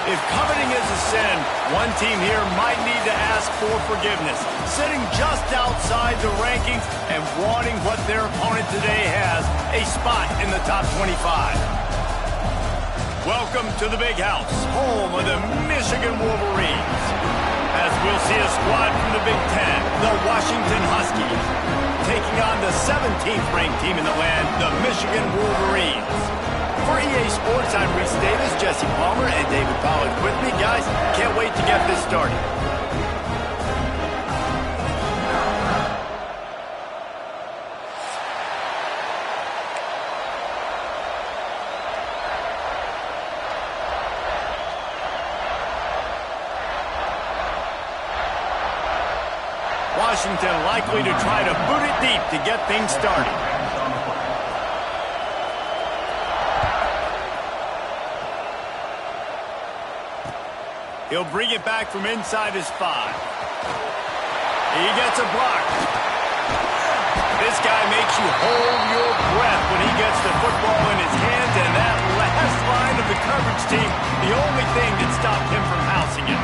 If coveting is a sin, one team here might need to ask for forgiveness, sitting just outside the rankings and wanting what their opponent today has, a spot in the top 25. Welcome to the Big House, home of the Michigan Wolverines. As we'll see a squad from the Big Ten, the Washington Huskies, taking on the 17th ranked team in the land, the Michigan Wolverines. For EA Sports, I'm Reese Davis, Jesse Palmer, and David Pollack with me. Guys, can't wait to get this started. Washington likely to try to boot it deep to get things started. He'll bring it back from inside his 5. He gets a block. This guy makes you hold your breath when he gets the football in his hands, and that last line of the coverage team, the only thing that stopped him from housing it.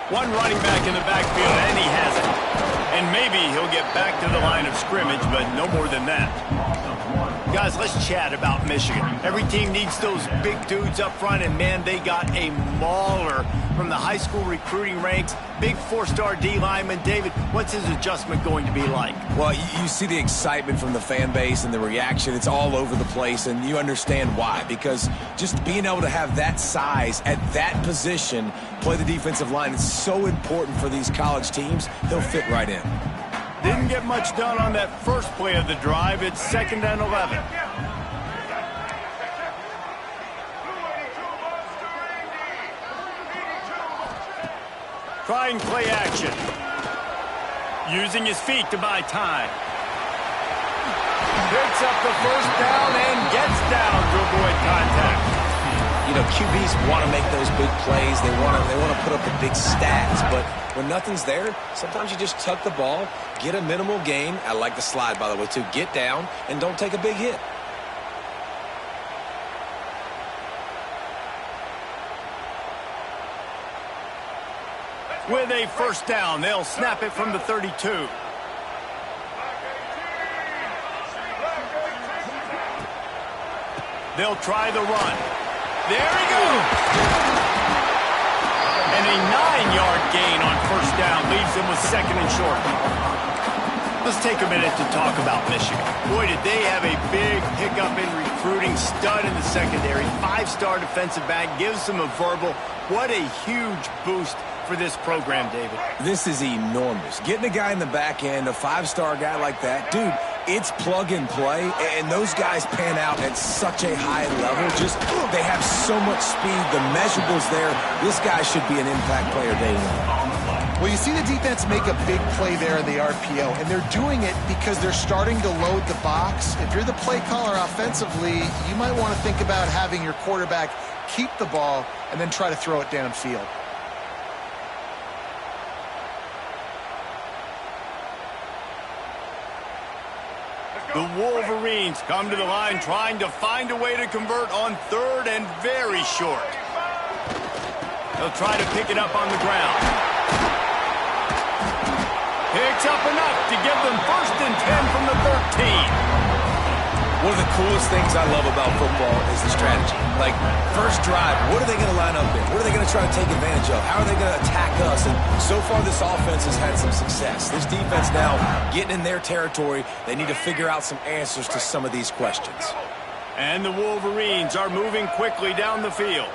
One running back in the backfield, and he has it. And maybe he'll get back to the line of scrimmage, but no more than that. Guys, let's chat about Michigan. Every team needs those big dudes up front, and man, they got a mauler from the high school recruiting ranks. Big 4-star D lineman. David, what's his adjustment going to be like? Well, you see the excitement from the fan base and the reaction. It's all over the place, and you understand why. Because just being able to have that size at that position, play the defensive line, is so important for these college teams. He'll fit right in. Didn't get much done on that first play of the drive. It's 2nd and 11. Trying play action. Using his feet to buy time. Picks up the first down and gets down to avoid contact. You know, QBs want to make those big plays. They want to put up the big stats. But when nothing's there, sometimes you just tuck the ball, get a minimal gain. I like the slide, by the way, too. Get down and don't take a big hit. With a first down, they'll snap it from the 32. They'll try the run. There he goes! And a 9-yard gain on first down leaves them with 2nd and short. Let's take a minute to talk about Michigan. Boy, did they have a big pickup in recruiting. Stud in the secondary. 5-star defensive back. Gives them a verbal. What a huge boost for this program, David. This is enormous. Getting a guy in the back end, a 5-star guy like that, dude, it's plug and play, and those guys pan out at such a high level. Just, they have so much speed. The measurables there. This guy should be an impact player day one. Well, you see the defense make a big play there in the RPO, and they're doing it because they're starting to load the box. If you're the play caller offensively, you might want to think about having your quarterback keep the ball and then try to throw it downfield. The Wolverines come to the line trying to find a way to convert on 3rd and very short. They'll try to pick it up on the ground. Picks up enough to give them 1st and 10 from the 13. One of the coolest things I love about football is the strategy. Like, first drive, what are they going to line up in? What are they going to try to take advantage of? How are they going to attack us? And so far, this offense has had some success. This defense now getting in their territory. They need to figure out some answers to some of these questions. And the Wolverines are moving quickly down the field.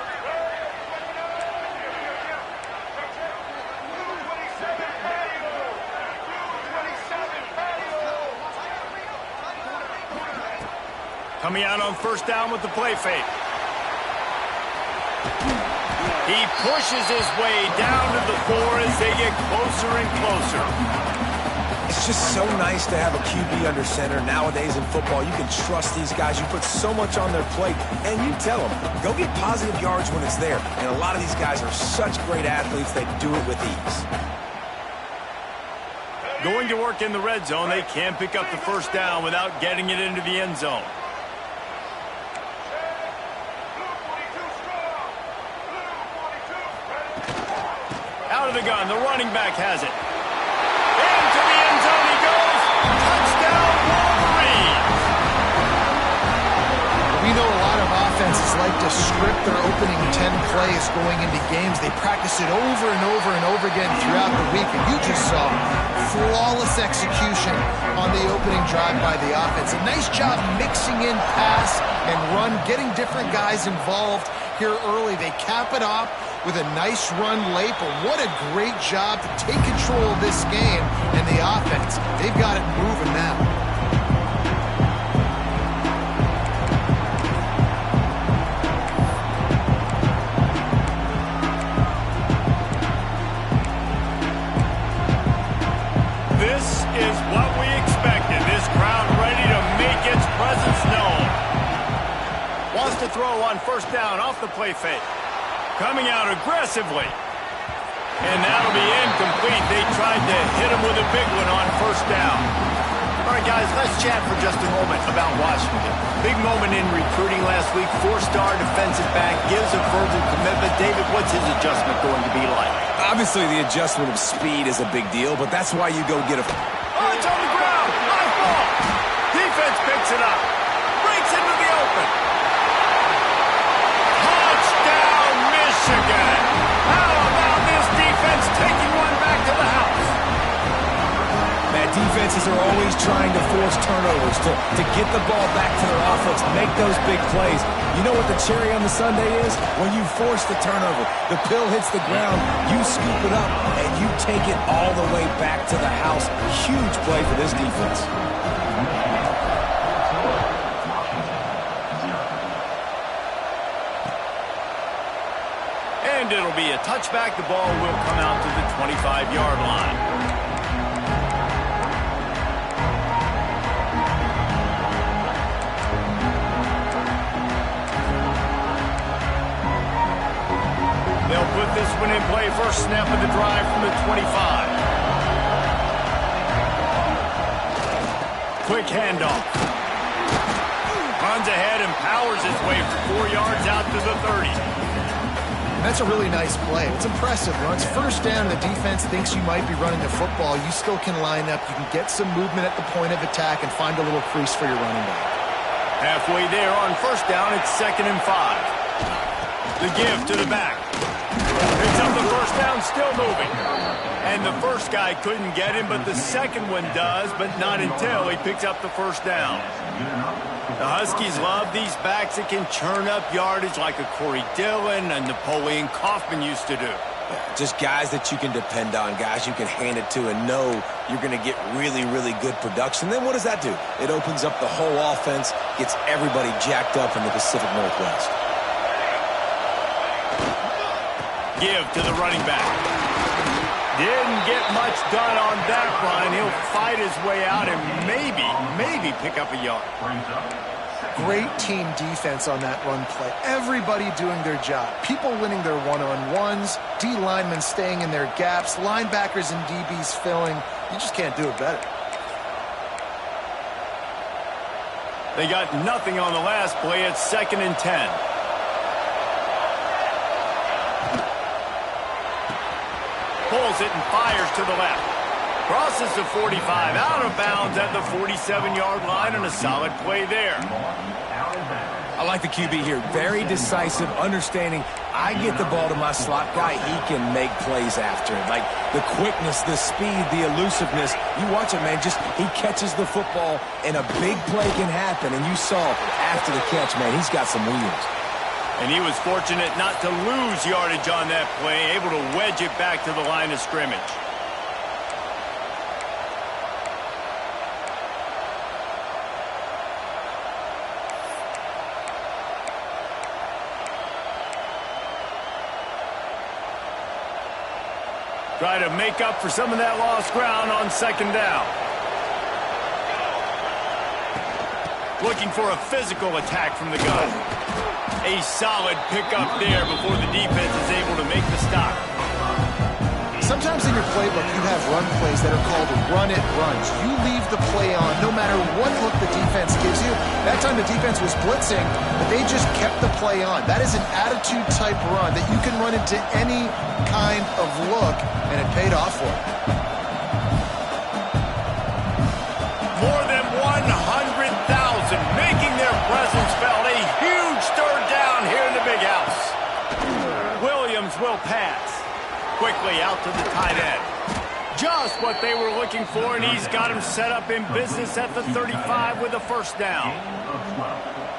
Coming out on first down with the play fake. He pushes his way down to the 4 as they get closer and closer. It's just so nice to have a QB under center. Nowadays in football, you can trust these guys. You put so much on their plate, and you tell them, go get positive yards when it's there. And a lot of these guys are such great athletes, they do it with ease. Going to work in the red zone, they can't pick up the first down without getting it into the end zone. Out of the gun, the running back has it. Into the end zone he goes. Touchdown, Wolverines! We know a lot of offenses like to script their opening 10 plays going into games. They practice it over and over and over again throughout the week, and you just saw flawless execution on the opening drive by the offense. A nice job mixing in pass and run, getting different guys involved here early. They cap it off with a nice run late, but what a great job to take control of this game and the offense. They've got it moving now. This is what we expected. This crowd ready to make its presence known. Wants to throw on first down off the play fake. Coming out aggressively. And that'll be incomplete. They tried to hit him with a big one on first down. All right, guys, let's chat for just a moment about Washington. Big moment in recruiting last week. 4-star defensive back gives a verbal commitment. David, what's his adjustment going to be like? Obviously, the adjustment of speed is a big deal, but that's why you go get a... Oh, it's on the ground. High ball. Defense picks it up. Breaks into the open. Touchdown, Michigan. How about this defense taking one back to the house? Man, defenses are always trying to force turnovers to get the ball back to their offense, make those big plays. You know what the cherry on the sundae is? When you force the turnover, the pill hits the ground, you scoop it up, and you take it all the way back to the house. Huge play for this defense. And it'll be a touchback. The ball will come out to the 25-yard line. They'll put this one in play. First snap of the drive from the 25. Quick handoff. Runs ahead and powers his way for 4 yards out to the 30. And that's a really nice play. It's impressive. Once first down, the defense thinks you might be running the football. You still can line up. You can get some movement at the point of attack and find a little crease for your running back. Halfway there on first down, it's 2nd and 5. The give to the back. Picks up the first down, still moving. And the first guy couldn't get him, but the second one does, but not until he picks up the first down. The Huskies love these backs that can churn up yardage like a Corey Dillon and Napoleon Kaufman used to do. Just guys that you can depend on, guys you can hand it to and know you're going to get really, really good production. Then what does that do? It opens up the whole offense, gets everybody jacked up in the Pacific Northwest. Give to the running back. Didn't get much done on that run. He'll fight his way out and maybe pick up a yard. Great team defense on that run play. Everybody doing their job. People winning their one-on-ones, D linemen staying in their gaps, linebackers and DBs filling. You just can't do it better. They got nothing on the last play. It's 2nd and 10. Pulls it and fires to the left. Crosses the 45, out of bounds at the 47-yard line, and a solid play there. I like the QB here. Very decisive, understanding I get the ball to my slot guy, he can make plays after it. Like the quickness, the speed, the elusiveness. You watch it, man, just he catches the football and a big play can happen. And you saw after the catch, man, he's got some wheels. And he was fortunate not to lose yardage on that play, able to wedge it back to the line of scrimmage. Try to make up for some of that lost ground on second down. Looking for a physical attack from the gun. A solid pickup there before the defense is able to make the stop. Sometimes in your playbook, you have run plays that are called run-it runs. You leave the play on no matter what look the defense gives you. That time the defense was blitzing, but they just kept the play on. That is an attitude-type run that you can run into any kind of look, and it paid off for them. More than 100,000 making their presence felt. A huge third down here in the big house. Williams will pass. Quickly out to the tight end. Just what they were looking for, and he's got him set up in business at the 35 with a first down.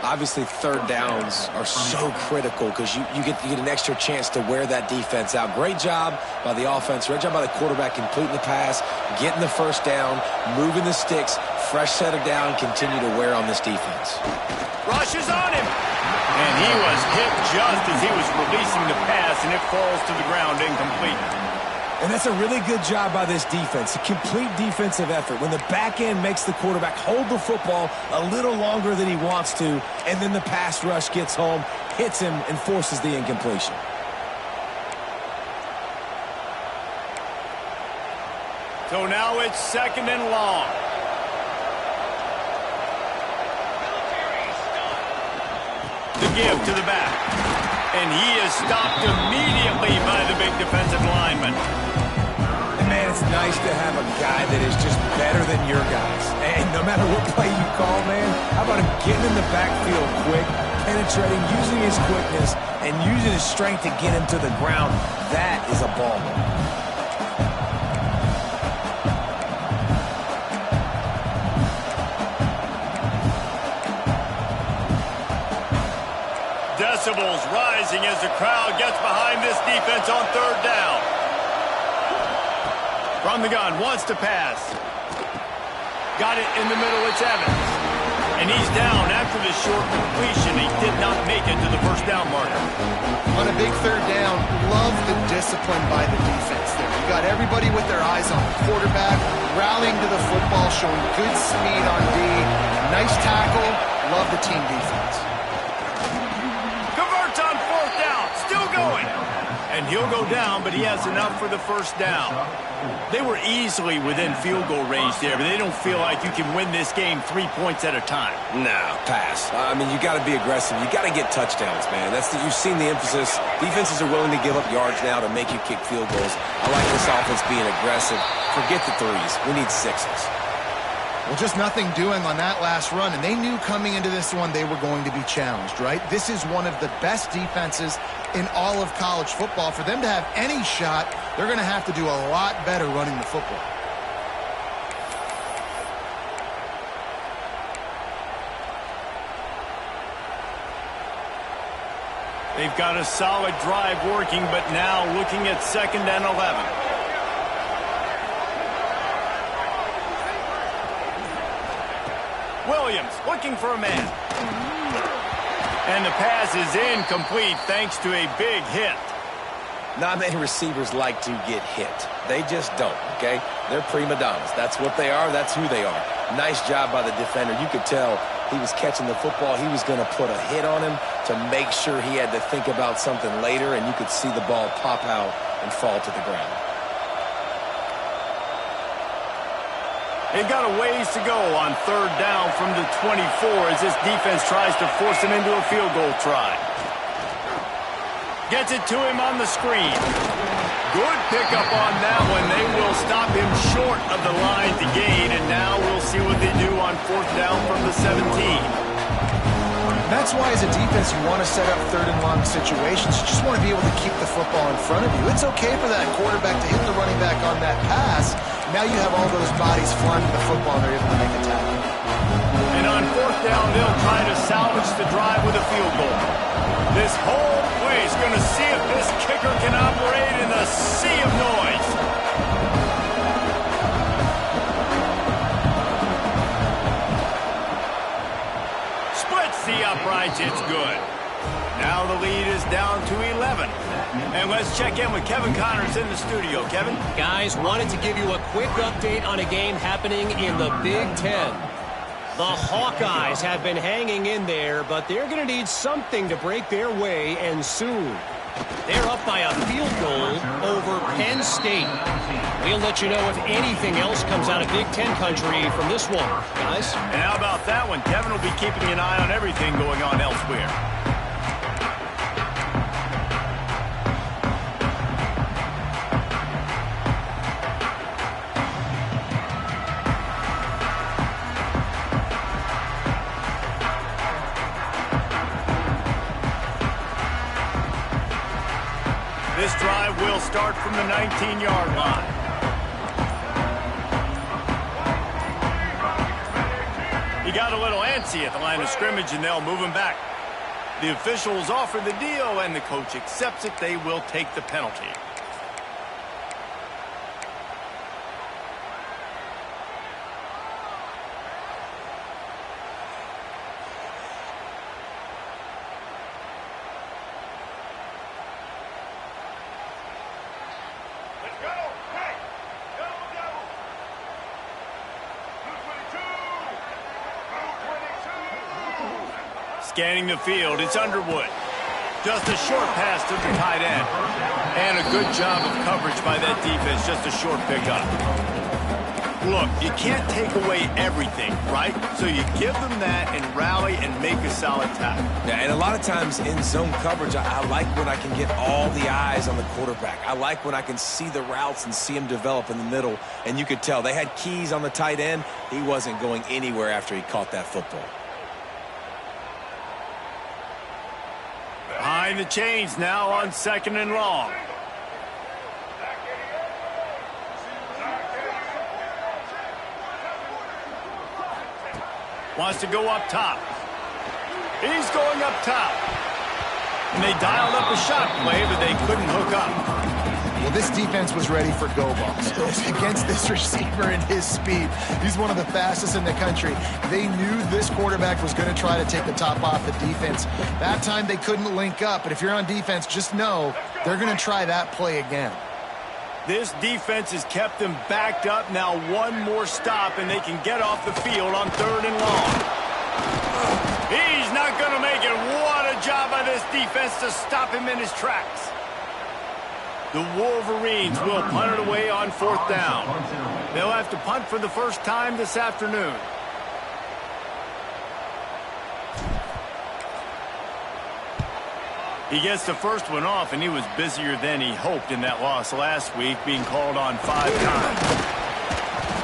Obviously, third downs are so critical because you get an extra chance to wear that defense out. Great job by the offense. Great job by the quarterback completing the pass, getting the first down, moving the sticks, fresh set of down, continue to wear on this defense. Rush is on him. And he was hit just as he was releasing the pass, and it falls to the ground incomplete. And that's a really good job by this defense, a complete defensive effort. When the back end makes the quarterback hold the football a little longer than he wants to, and then the pass rush gets home, hits him, and forces the incompletion. So now it's second and long. The give to the back. And he is stopped immediately by the big defensive lineman. And man, it's nice to have a guy that is just better than your guys. And no matter what play you call, man, how about him getting in the backfield quick, penetrating, using his quickness, and using his strength to get him to the ground. That is a baller. Decibels rising as the crowd gets behind this defense on third down. From the gun, wants to pass. Got it in the middle, it's Evans. And he's down after the short completion. He did not make it to the first down marker. On a big third down, love the discipline by the defense there. You got everybody with their eyes on the quarterback, rallying to the football, showing good speed on D. Nice tackle. Love the team defense. And he'll go down, but he has enough for the first down. They were easily within field goal range there, but they don't feel like you can win this game 3 points at a time. No, pass. I mean, you got to be aggressive. You got to get touchdowns, man. You've seen the emphasis. Defenses are willing to give up yards now to make you kick field goals. I like this offense being aggressive. Forget the threes. We need sixes. Well, just nothing doing on that last run, and they knew coming into this one they were going to be challenged, right? This is one of the best defenses in all of college football. For them to have any shot, they're going to have to do a lot better running the football. They've got a solid drive working, but now looking at second and 11. Williams looking for a man. And the pass is incomplete thanks to a big hit. Not many receivers like to get hit. They just don't, okay? They're prima donnas. That's what they are. That's who they are. Nice job by the defender. You could tell he was catching the football. He was going to put a hit on him to make sure he had to think about something later, and you could see the ball pop out and fall to the ground. They've got a ways to go on third down from the 24 as this defense tries to force him into a field goal try. Gets it to him on the screen. Good pickup on that one. They will stop him short of the line to gain, and now we'll see what they do on fourth down from the 17. That's why as a defense you want to set up third and long situations. You just want to be able to keep the football in front of you. It's okay for that quarterback to hit the running back on that pass. Now you have all those bodies flying to the football and they're able to make a tackle. And on fourth down, they'll try to salvage the drive with a field goal. This whole play is going to see if this kicker can operate in the sea of noise. Splits the uprights, it's good. Now the lead is down to 11. And let's check in with Kevin Connors in the studio. Kevin? Guys, wanted to give you a quick update on a game happening in the Big Ten. The Hawkeyes have been hanging in there, but they're going to need something to break their way, and soon. They're up by a field goal over Penn State. We'll let you know if anything else comes out of Big Ten country from this one, guys. And how about that one? Kevin will be keeping an eye on everything going on elsewhere. This drive will start from the 19-yard line. He got a little antsy at the line of scrimmage, and they'll move him back. The officials offer the deal, and the coach accepts it. They will take the penalty. Scanning the field, it's Underwood. Just a short pass to the tight end. And a good job of coverage by that defense, just a short pickup. Look, you can't take away everything, right? So you give them that and rally and make a solid tackle. Yeah, and a lot of times in zone coverage, I like when I can get all the eyes on the quarterback. I like when I can see the routes and see him develop in the middle. And you could tell they had keys on the tight end. He wasn't going anywhere after he caught that football. Behind the chains now on 2nd and long. Wants to go up top. He's going up top. And they dialed up a shot play, but they couldn't hook up. Well, this defense was ready for go balls against this receiver and his speed. He's one of the fastest in the country. They knew this quarterback was going to try to take the top off the defense. That time they couldn't link up, but if you're on defense, just know they're going to try that play again. This defense has kept them backed up. Now one more stop, and they can get off the field on 3rd and long. He's not going to make it. What a job by this defense to stop him in his tracks. The Wolverines will punt it away on 4th down. They'll have to punt for the first time this afternoon. He gets the first one off, and he was busier than he hoped in that loss last week, being called on 5 times.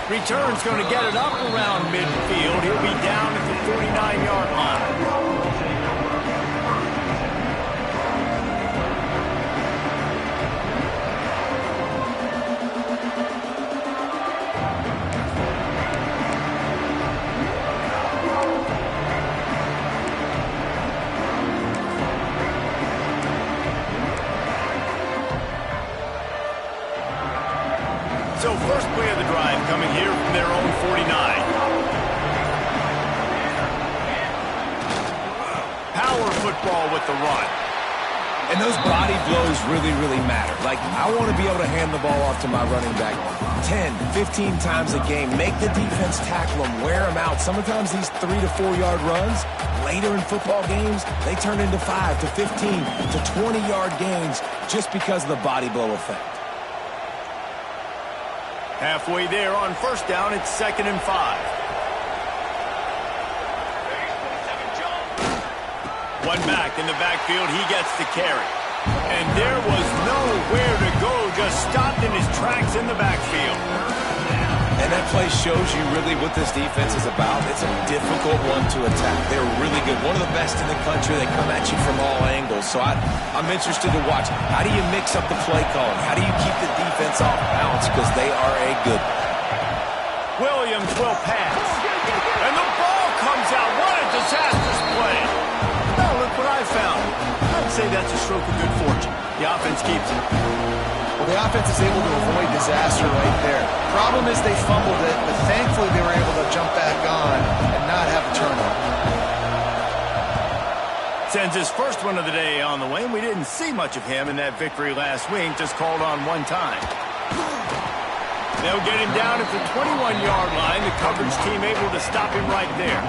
Return's going to get it up around midfield. He'll be down at the 49-yard line. So first play of the drive coming here from their own 49. Power football with the run. And those body blows really, really matter. Like, I want to be able to hand the ball off to my running back 10, 15 times a game. Make the defense tackle them, wear them out. Sometimes these 3 to 4 yard runs, later in football games, they turn into 5 to 15 to 20 yard gains just because of the body blow effect. Halfway there on 1st down, it's 2nd and 5. One back in the backfield, he gets the carry. And there was nowhere to go, just stopped in his tracks in the backfield. And that play shows you really what this defense is about. It's a difficult one to attack. They're really good. One of the best in the country. They come at you from all angles. So I'm interested to watch. How do you mix up the play calling? How do you keep the defense off balance? Because they are a good one. Williams will pass. And the ball comes out. What a disastrous play. Now look what I found. I'd say that's a stroke of good fortune. The offense keeps it. Well, the offense is able to avoid disaster right there. Problem is they fumbled it, but thankfully they were able to jump back on and not have a turnover. Sends his first one of the day on the wing. We didn't see much of him in that victory last week, just called on one time. They'll get him down at the 21-yard line. The coverage team able to stop him right there.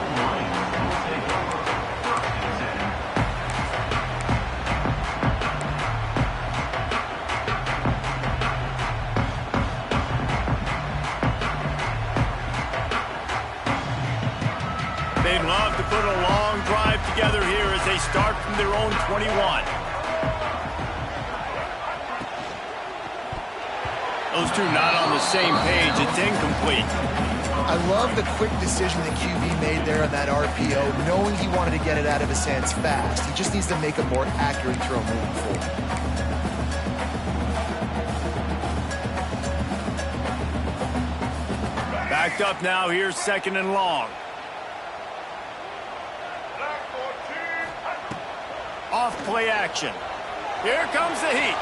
They'd love to put a long drive together here as they start from their own 21. Those two not on the same page. It's incomplete. I love the quick decision that QB made there on that RPO, knowing he wanted to get it out of his hands fast. He just needs to make a more accurate throw moving forward. Backed up now. Here's second and long. Off play action. Here comes the heat.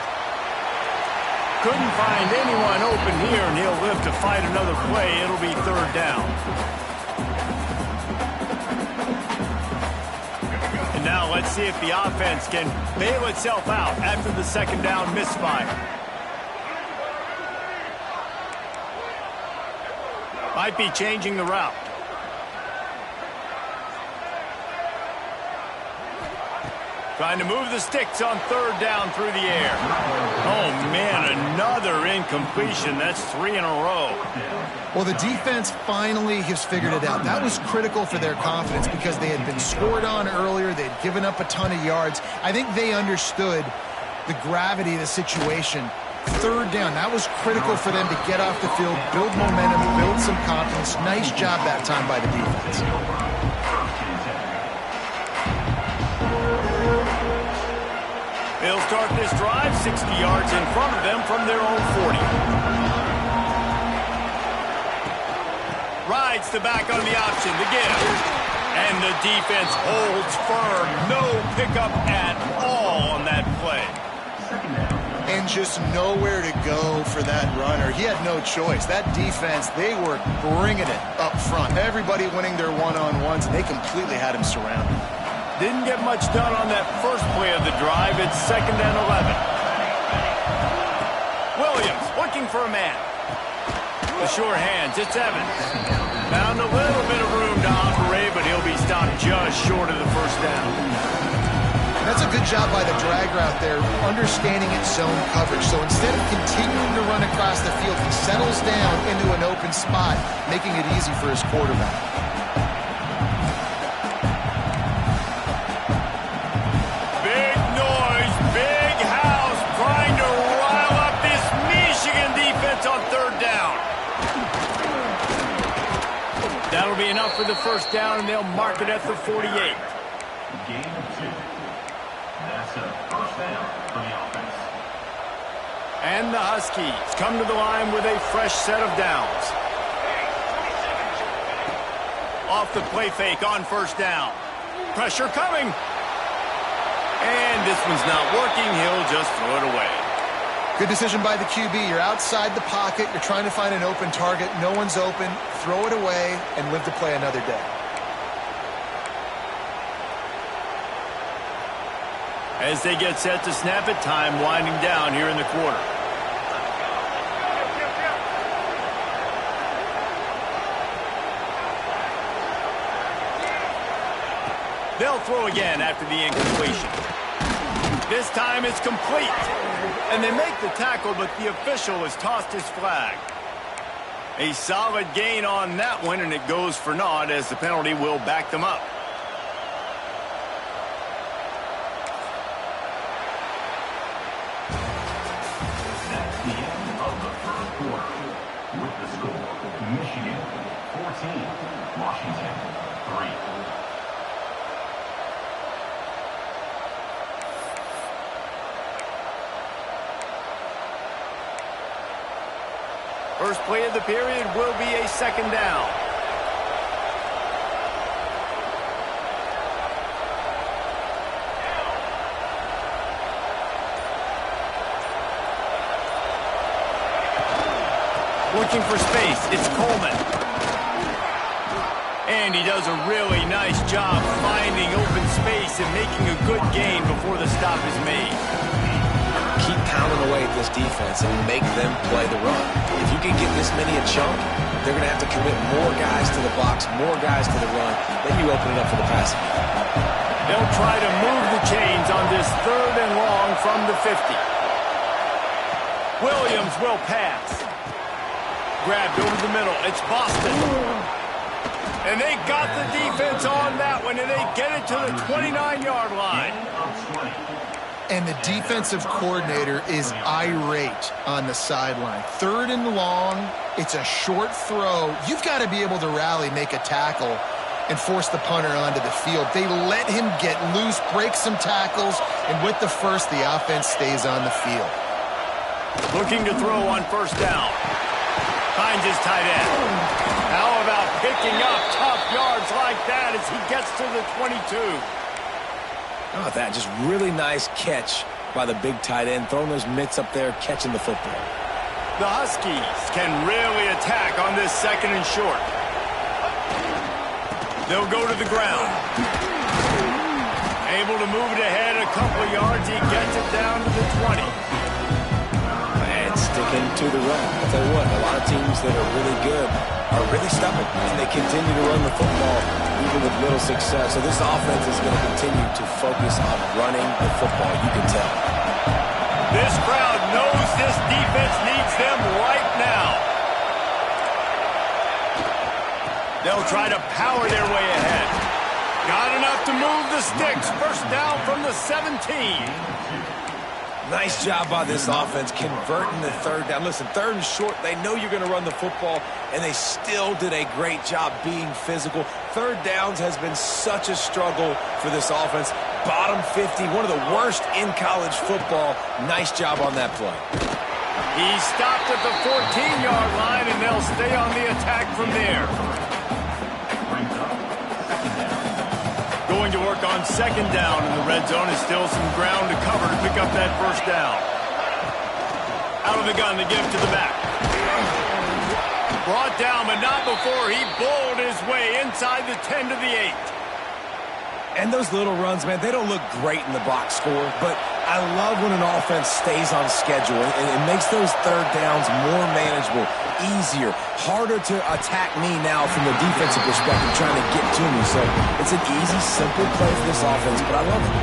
Couldn't find anyone open here, and he'll live to fight another play. It'll be third down. And now let's see if the offense can bail itself out after the second down misfire. Might be changing the route. Trying to move the sticks on third down through the air. Oh, man, another incompletion. That's 3 in a row. Well, the defense finally has figured it out. That was critical for their confidence because they had been scored on earlier. They had given up a ton of yards. I think they understood the gravity of the situation. Third down, that was critical for them to get off the field, build momentum, build some confidence. Nice job that time by the defense. They'll start this drive 60 yards in front of them from their own 40. Rides the back on the option to give. And the defense holds firm. No pickup at all on that play. And just nowhere to go for that runner. He had no choice. That defense, they were bringing it up front. Everybody winning their one-on-ones, and they completely had him surrounded. Didn't get much done on that first play of the drive. It's second and 11. Williams looking for a man. The sure hands, it's Evans. Found a little bit of room to operate, but he'll be stopped just short of the first down. That's a good job by the drag route there, understanding its zone coverage. So instead of continuing to run across the field, he settles down into an open spot, making it easy for his quarterback. That'll be enough for the first down, and they'll mark it at the 48. Gain of 2. That's a first down for the offense. And the Huskies come to the line with a fresh set of downs. Off the play fake on first down. Pressure coming. And this one's not working. He'll just throw it away. Good decision by the QB. You're outside the pocket. You're trying to find an open target. No one's open. Throw it away and live to play another day. As they get set to snap it, time winding down here in the quarter. They'll throw again after the incompletion. This time it's complete. And they make the tackle, but the official has tossed his flag. A solid gain on that one, and it goes for naught as the penalty will back them up. That's the end of the first quarter. With the score, Michigan 14, Washington 3. First play of the period will be a second down. Looking for space. It's Coleman. And he does a really nice job finding open space and making a good gain before the stop is made. Keep pounding away at this defense and make them play the run. If you can get this many a chunk, they're going to have to commit more guys to the box, more guys to the run. Then you open it up for the passing. They'll try to move the chains on this 3rd and long from the 50. Williams will pass. Grabbed over the middle. It's Boston. And they got the defense on that one, and they get it to the 29-yard line. And the defensive coordinator is irate on the sideline. 3rd and long, it's a short throw. You've got to be able to rally, make a tackle, and force the punter onto the field. They let him get loose, break some tackles, and with the first, the offense stays on the field. Looking to throw on 1st down. Finds his tight end. How about picking up tough yards like that as he gets to the 22? How about that? Just really nice catch by the big tight end, throwing those mitts up there, catching the football. The Huskies can really attack on this 2nd and short. They'll go to the ground. Able to move it ahead a couple of yards. He gets it down to the 20. And sticking to the run. I'll tell you what, a lot of teams that are really good are really stubborn, and they continue to run the football even with little success. So this offense is going to continue to focus on running the football. You can tell. This crowd knows this defense needs them right now. They'll try to power their way ahead. Got enough to move the sticks. 1st down from the 17. Nice job by this offense converting the 3rd down. Listen, 3rd and short, they know you're going to run the football, and they still did a great job being physical. 3rd downs has been such a struggle for this offense. Bottom 50, one of the worst in college football. Nice job on that play. He stopped at the 14-yard line, and they'll stay on the attack from there. Going to work on 2nd down in the red zone. Is still some ground to cover to pick up that 1st down. Out of the gun, the give to the back. Brought down, but not before he bowled his way inside the 10 to the 8. And those little runs, man, they don't look great in the box score, but I love when an offense stays on schedule, and it makes those 3rd downs more manageable, easier, harder to attack me now from the defensive perspective, trying to get to me. So it's an easy, simple play for this offense, but I love it.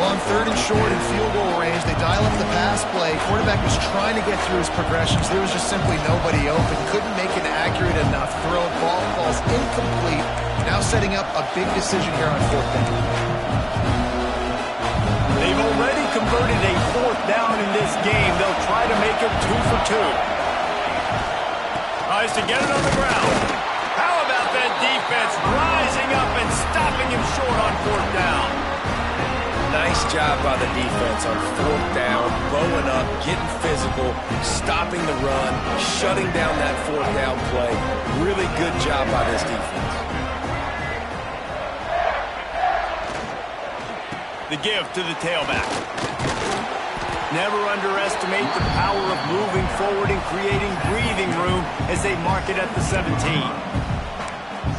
Well, on 3rd and short and field goal range, they dial up the pass play. Quarterback was trying to get through his progressions. There was just simply nobody open. Couldn't make an accurate enough throw. Ball falls incomplete. Now setting up a big decision here on 4th down. They've already converted a 4th down in this game. They'll try to make it 2 for 2. Tries to get it on the ground. How about that defense rising up and stopping him short on 4th down? Nice job by the defense on 4th down, bowing up, getting physical, stopping the run, shutting down that 4th down play. Really good job by this defense. The give to the tailback. Never underestimate the power of moving forward and creating breathing room as they mark it at the 17.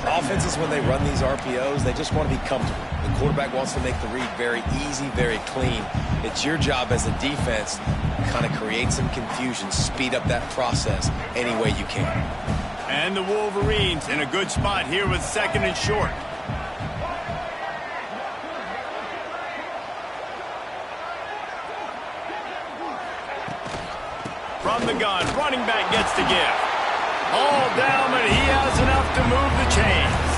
Offenses, when they run these RPOs, they just want to be comfortable. The quarterback wants to make the read very easy, very clean. It's your job as a defense to kind of create some confusion, speed up that process any way you can. And the Wolverines in a good spot here with 2nd and short. From the gun, running back gets to give. All down, but he has enough to move the chains.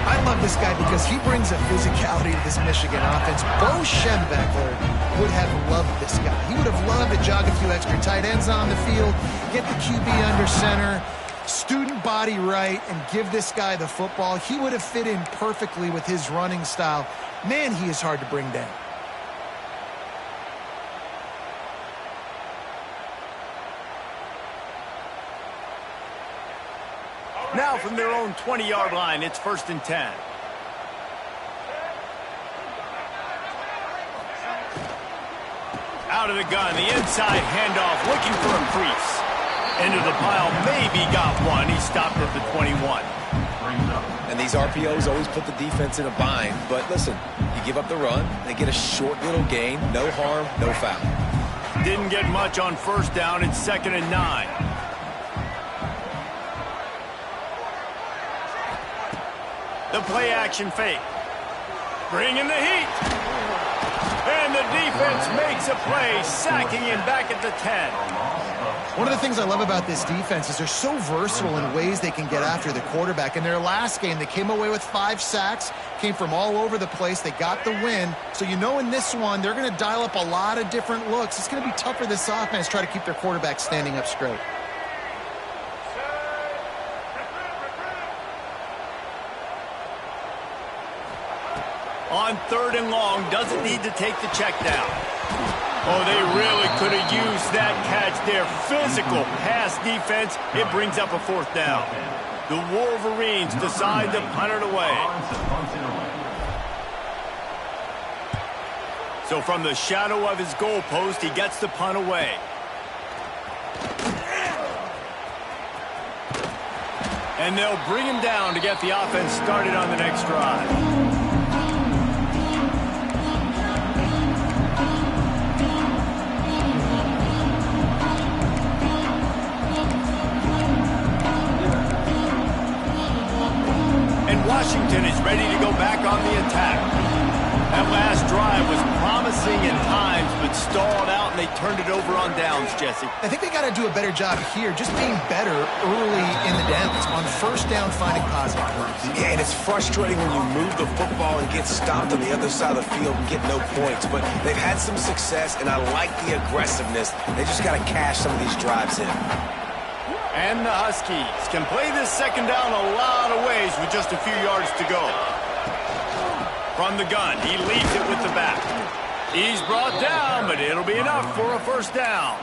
I love this guy because he brings a physicality to this Michigan offense. Bo Schembechler would have loved this guy. He would have loved to jog a few extra tight ends on the field, get the QB under center, student body right, and give this guy the football. He would have fit in perfectly with his running style. Man, he is hard to bring down. Now from their own 20-yard line, it's 1st and 10. Out of the gun, the inside handoff, looking for a crease. Into the pile, maybe got one. He stopped at the 21. And these RPOs always put the defense in a bind. But listen, you give up the run, they get a short little gain, no harm, no foul. Didn't get much on first down. It's 2nd and 9. The play action fake. Bringing the heat. And the defense makes a play, sacking him back at the 10. One of the things I love about this defense is they're so versatile in ways they can get after the quarterback. In their last game, they came away with 5 sacks, came from all over the place. They got the win. So you know in this one, they're going to dial up a lot of different looks. It's going to be tough for this offense to try to keep their quarterback standing up straight. On 3rd and long, doesn't need to take the check down. Oh, they really could have used that catch there. Physical pass defense. It brings up a 4th down. The Wolverines decide to punt it away. So from the shadow of his goalpost, he gets the punt away. And they'll bring him down to get the offense started on the next drive. Washington is ready to go back on the attack. That last drive was promising at times, but stalled out, and they turned it over on downs, Jesse. I think they got to do a better job here, just being better early in the downs. On first down, finding positive plays. Yeah, and it's frustrating when you move the football and get stopped on the other side of the field and get no points. But they've had some success, and I like the aggressiveness. They just got to cash some of these drives in. And the Huskies can play this 2nd down a lot of ways with just a few yards to go. From the gun, he leads it with the back. He's brought down, but it'll be enough for a 1st down.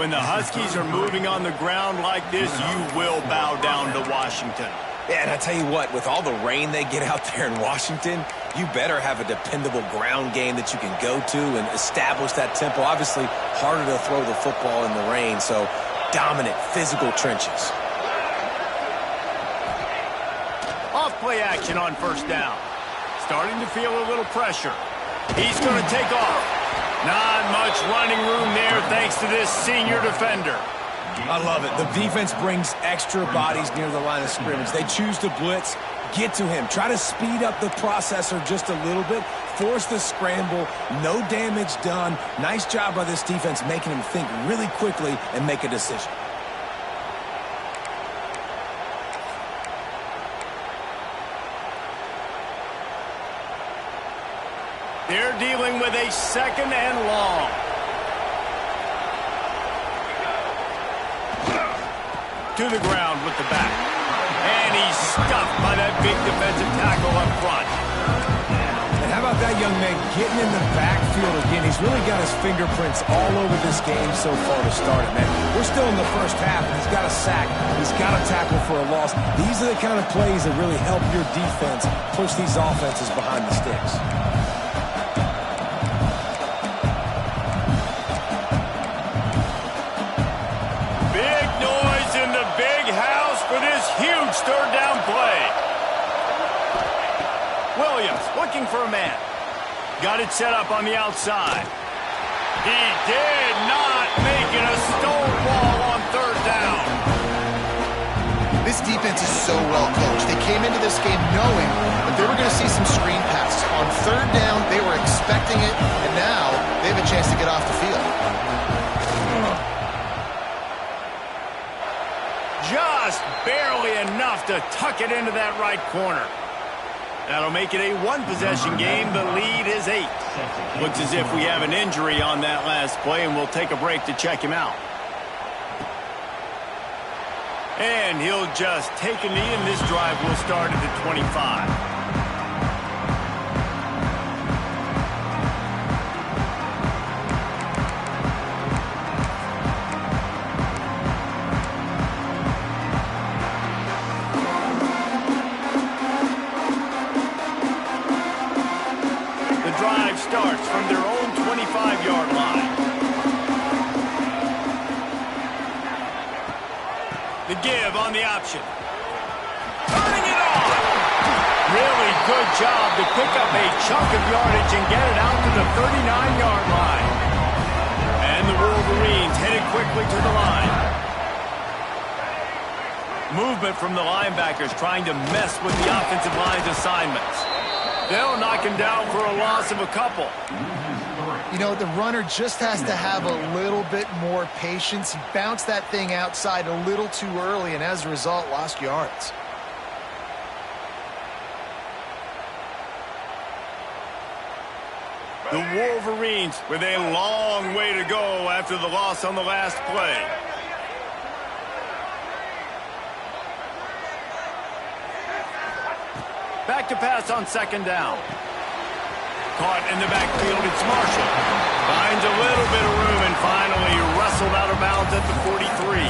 When the Huskies are moving on the ground like this, you will bow down to Washington. Yeah, and I tell you what, with all the rain they get out there in Washington, you better have a dependable ground game that you can go to and establish that tempo. Obviously, harder to throw the football in the rain, so dominant physical trenches. Off play action on 1st down. Starting to feel a little pressure. He's going to take off. Not much running room there thanks to this senior defender. I love it. The defense brings extra bodies near the line of scrimmage. They choose to blitz, get to him, try to speed up the processor just a little bit, force the scramble, no damage done. Nice job by this defense making him think really quickly and make a decision. They're dealing with a 2nd and long. To the ground with the back. And he's stuffed by that big defensive tackle up front. And how about that young man getting in the backfield again? He's really got his fingerprints all over this game so far to start it, man. We're still in the first half, and he's got a sack. He's got a tackle for a loss. These are the kind of plays that really help your defense push these offenses behind the sticks. For this huge 3rd down play. Williams looking for a man. Got it set up on the outside. He did not make it a stonewall on 3rd down. This defense is so well coached. They came into this game knowing that they were going to see some screen passes. On 3rd down, they were expecting it, and now they have a chance to get off the field. Just barely enough to tuck it into that right corner. That'll make it a 1-possession game. The lead is 8. Looks as if we have an injury on that last play, and we'll take a break to check him out. And he'll just take a knee, and this drive will start at the 25. Starts from their own 25-yard line. The give on the option. good job to pick up a chunk of yardage and get it out to the 39-yard line. And the Wolverines headed quickly to the line. Movement from the linebackers trying to mess with the offensive line's assignments. They'll knock him down for a loss of a couple. You know, the runner just has to have a little bit more patience. He bounced that thing outside a little too early, and as a result, lost yards. The Wolverines with a long way to go after the loss on the last play. Back to pass on second down. Caught in the backfield, it's Marshall. Finds a little bit of room and finally wrestled out of bounds at the 43.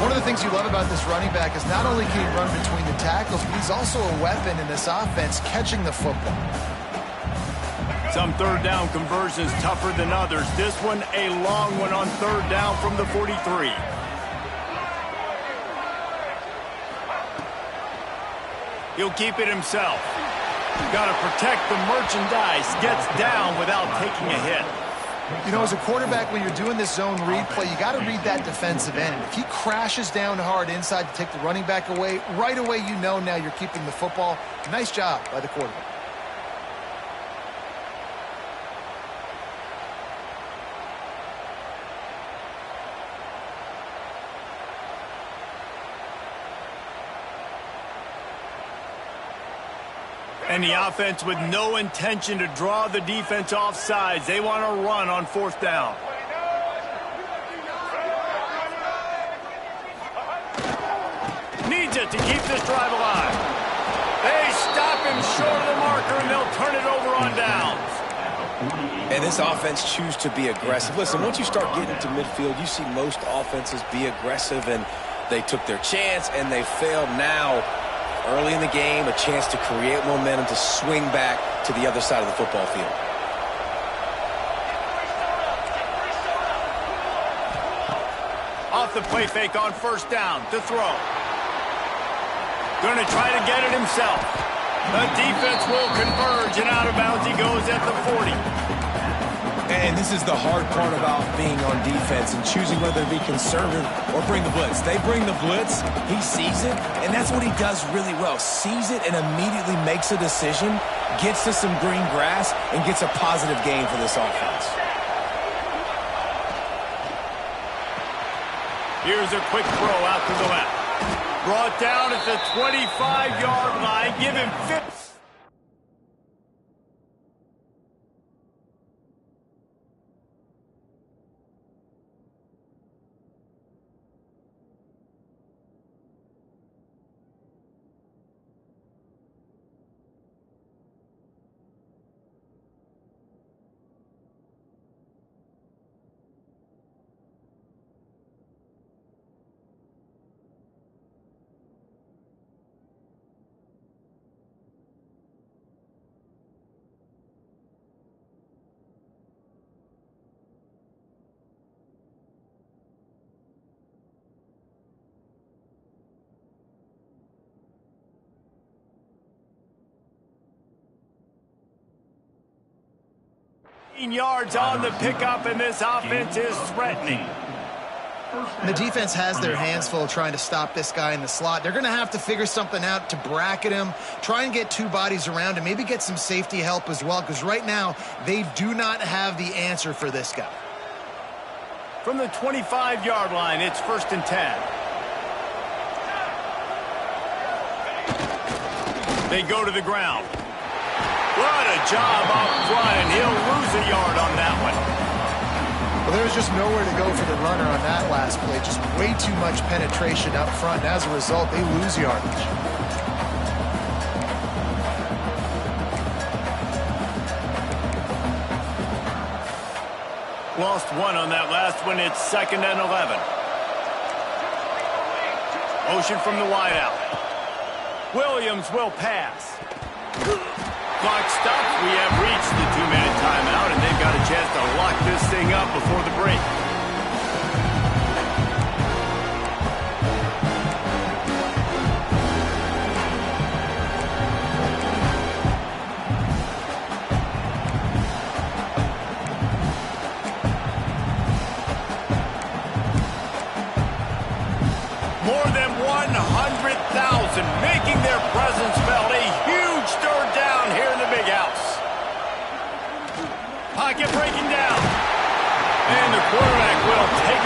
One of the things you love about this running back is not only can he run between the tackles, but he's also a weapon in this offense, catching the football. Some third down conversions tougher than others. This one a long one on third down from the 43. He'll keep it himself. Got to protect the merchandise. Gets down without taking a hit. You know, as a quarterback, when you're doing this zone read play, you got to read that defensive end. If he crashes down hard inside to take the running back away, right away you know now you're keeping the football. Nice job by the quarterback. And the offense with no intention to draw the defense off sides. They want to run on fourth down. Needs it to keep this drive alive. They stop him short of the marker, and they'll turn it over on downs. And this offense choose to be aggressive. Listen, once you start getting to midfield, you see most offenses be aggressive, and they took their chance, and they failed now. Early in the game, a chance to create momentum to swing back to the other side of the football field. Off the play fake on first down to throw. Going to try to get it himself. The defense will converge, and out of bounds he goes at the 40. And this is the hard part about being on defense and choosing whether to be conservative or bring the blitz. They bring the blitz, he sees it, and that's what he does really well. Sees it and immediately makes a decision, gets to some green grass, and gets a positive gain for this offense. Here's a quick throw out to the left. Brought down at the 25-yard line. Give him 50. Yards on the pickup, and this offense is threatening. The defense has their hands full trying to stop this guy in the slot. They're going to have to figure something out to bracket him, try and get two bodies around him, maybe get some safety help as well, because right now they do not have the answer for this guy. From the 25-yard line, it's 1st and 10. They go to the ground. What a job up front, and he'll lose a yard on that one. Well, there was just nowhere to go for the runner on that last play. Just way too much penetration up front, and as a result, they lose yardage. Lost one on that last one. It's 2nd and 11. Motion from the wideout. Williams will pass. Clock stops. We have reached the 2-minute timeout, and they've got a chance to lock this thing up before the break.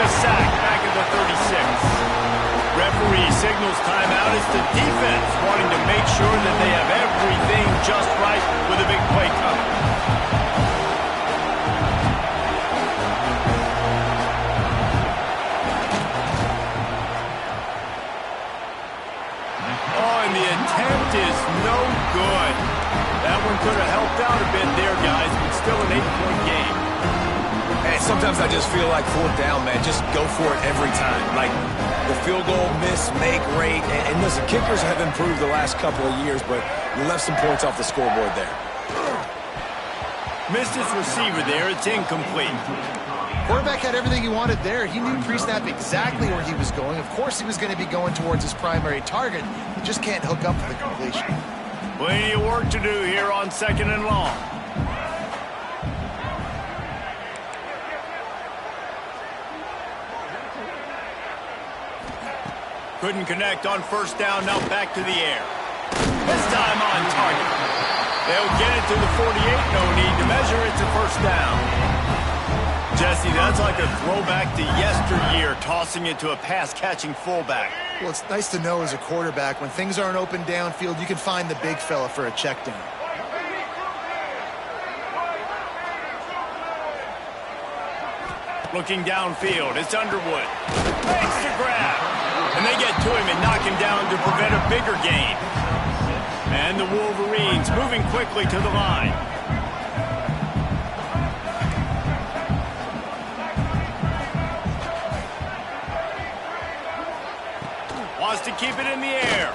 a sack back at the 36. Referee signals timeout as the defense wanting to make sure that they have everything just right with a big play coming. Oh, and the attempt is no good. That one could have helped out a bit there, guys, but still an 8-point game. And sometimes I just feel like 4th down, man. Just go for it every time. Like the field goal, miss, make rate. And listen, kickers have improved the last couple of years, but you left some points off the scoreboard there. Missed his receiver there. It's incomplete. Quarterback had everything he wanted there. He knew pre-snap exactly where he was going. Of course he was going to be going towards his primary target. He just can't hook up for the completion. Plenty of work to do here on 2nd and long. Couldn't connect on 1st down, now back to the air. This time on target. They'll get it to the 48, no need to measure, it's a 1st down. Jesse, that's like a throwback to yesteryear, tossing it to a pass-catching fullback. Well, it's nice to know as a quarterback, when things aren't open downfield, you can find the big fella for a check down. Looking downfield, it's Underwood. Makes the grab. And they get to him and knock him down to prevent a bigger gain. And the Wolverines moving quickly to the line. Wants to keep it in the air.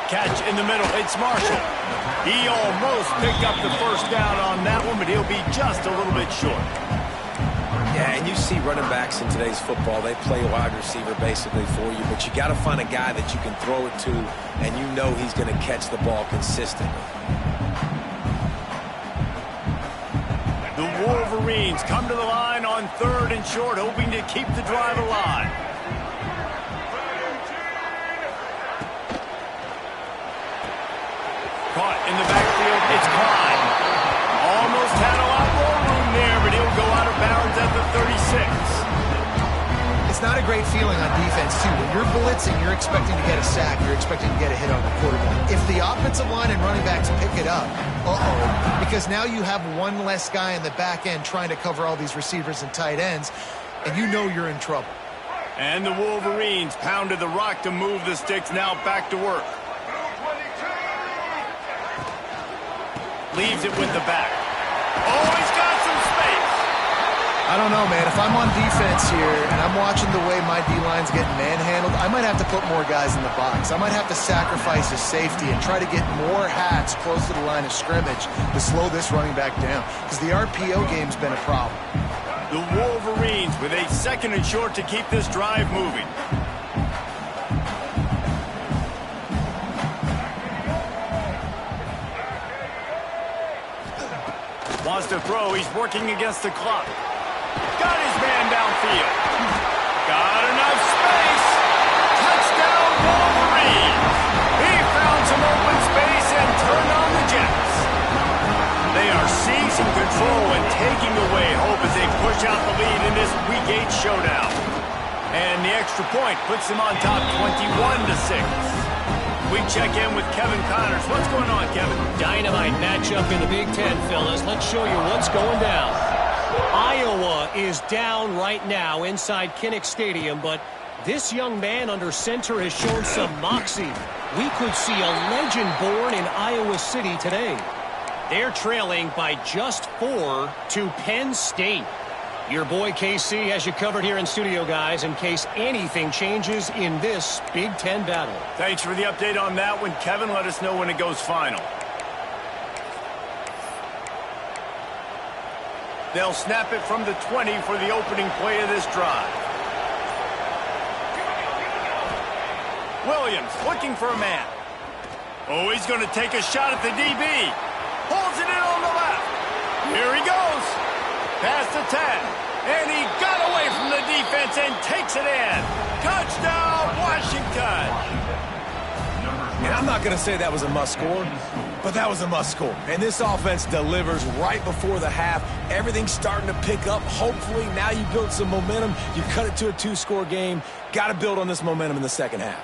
Catch in the middle, it's Marshall. He almost picked up the 1st down on that one, but he'll be just a little bit short. Yeah, and you see running backs in today's football, they play wide receiver basically for you, but you got to find a guy that you can throw it to, and you know he's going to catch the ball consistently. The Wolverines come to the line on 3rd and short, hoping to keep the drive alive. Caught in the backfield, it's Klein. Almost had a lot more room there, but he'll go out of bounds at the 36. It's not a great feeling on defense, too. When you're blitzing, you're expecting to get a sack. You're expecting to get a hit on the quarterback. If the offensive line and running backs pick it up, because now you have one less guy in the back end trying to cover all these receivers and tight ends, and you know you're in trouble. And the Wolverines pounded the rock to move the sticks, now back to work. Leaves it with the back. Oh, he's got some space. I don't know, man. If I'm on defense here and I'm watching the way my D-line's getting manhandled, I might have to put more guys in the box. I might have to sacrifice his safety and try to get more hats close to the line of scrimmage to slow this running back down, because the RPO game's been a problem. The Wolverines with a 2nd and short to keep this drive moving. Wants to throw. He's working against the clock. Got his man downfield. Got enough space. Touchdown, Wolverines. He found some open space and turned on the Jets. They are seizing control and taking away hope as they push out the lead in this Week 8 showdown. And the extra point puts them on top 21-6. We check in with Kevin Connors. What's going on, Kevin? Dynamite matchup in the Big Ten, fellas. Let's show you what's going down. Iowa is down right now inside Kinnick Stadium, but this young man under center has shown some moxie. We could see a legend born in Iowa City today. They're trailing by just 4 to Penn State. Your boy KC has you covered here in studio, guys, in case anything changes in this Big Ten battle. Thanks for the update on that one, Kevin. Let us know when it goes final. They'll snap it from the 20 for the opening play of this drive. Williams looking for a man. Oh, he's going to take a shot at the DB. Pulls it in on the left. Here he goes. Past the 10. And he got away from the defense and takes it in. Touchdown, Washington. And I'm not going to say that was a must-score, but that was a must-score. And this offense delivers right before the half. Everything's starting to pick up. Hopefully, now you build some momentum. You cut it to a 2-score game. Got to build on this momentum in the second half.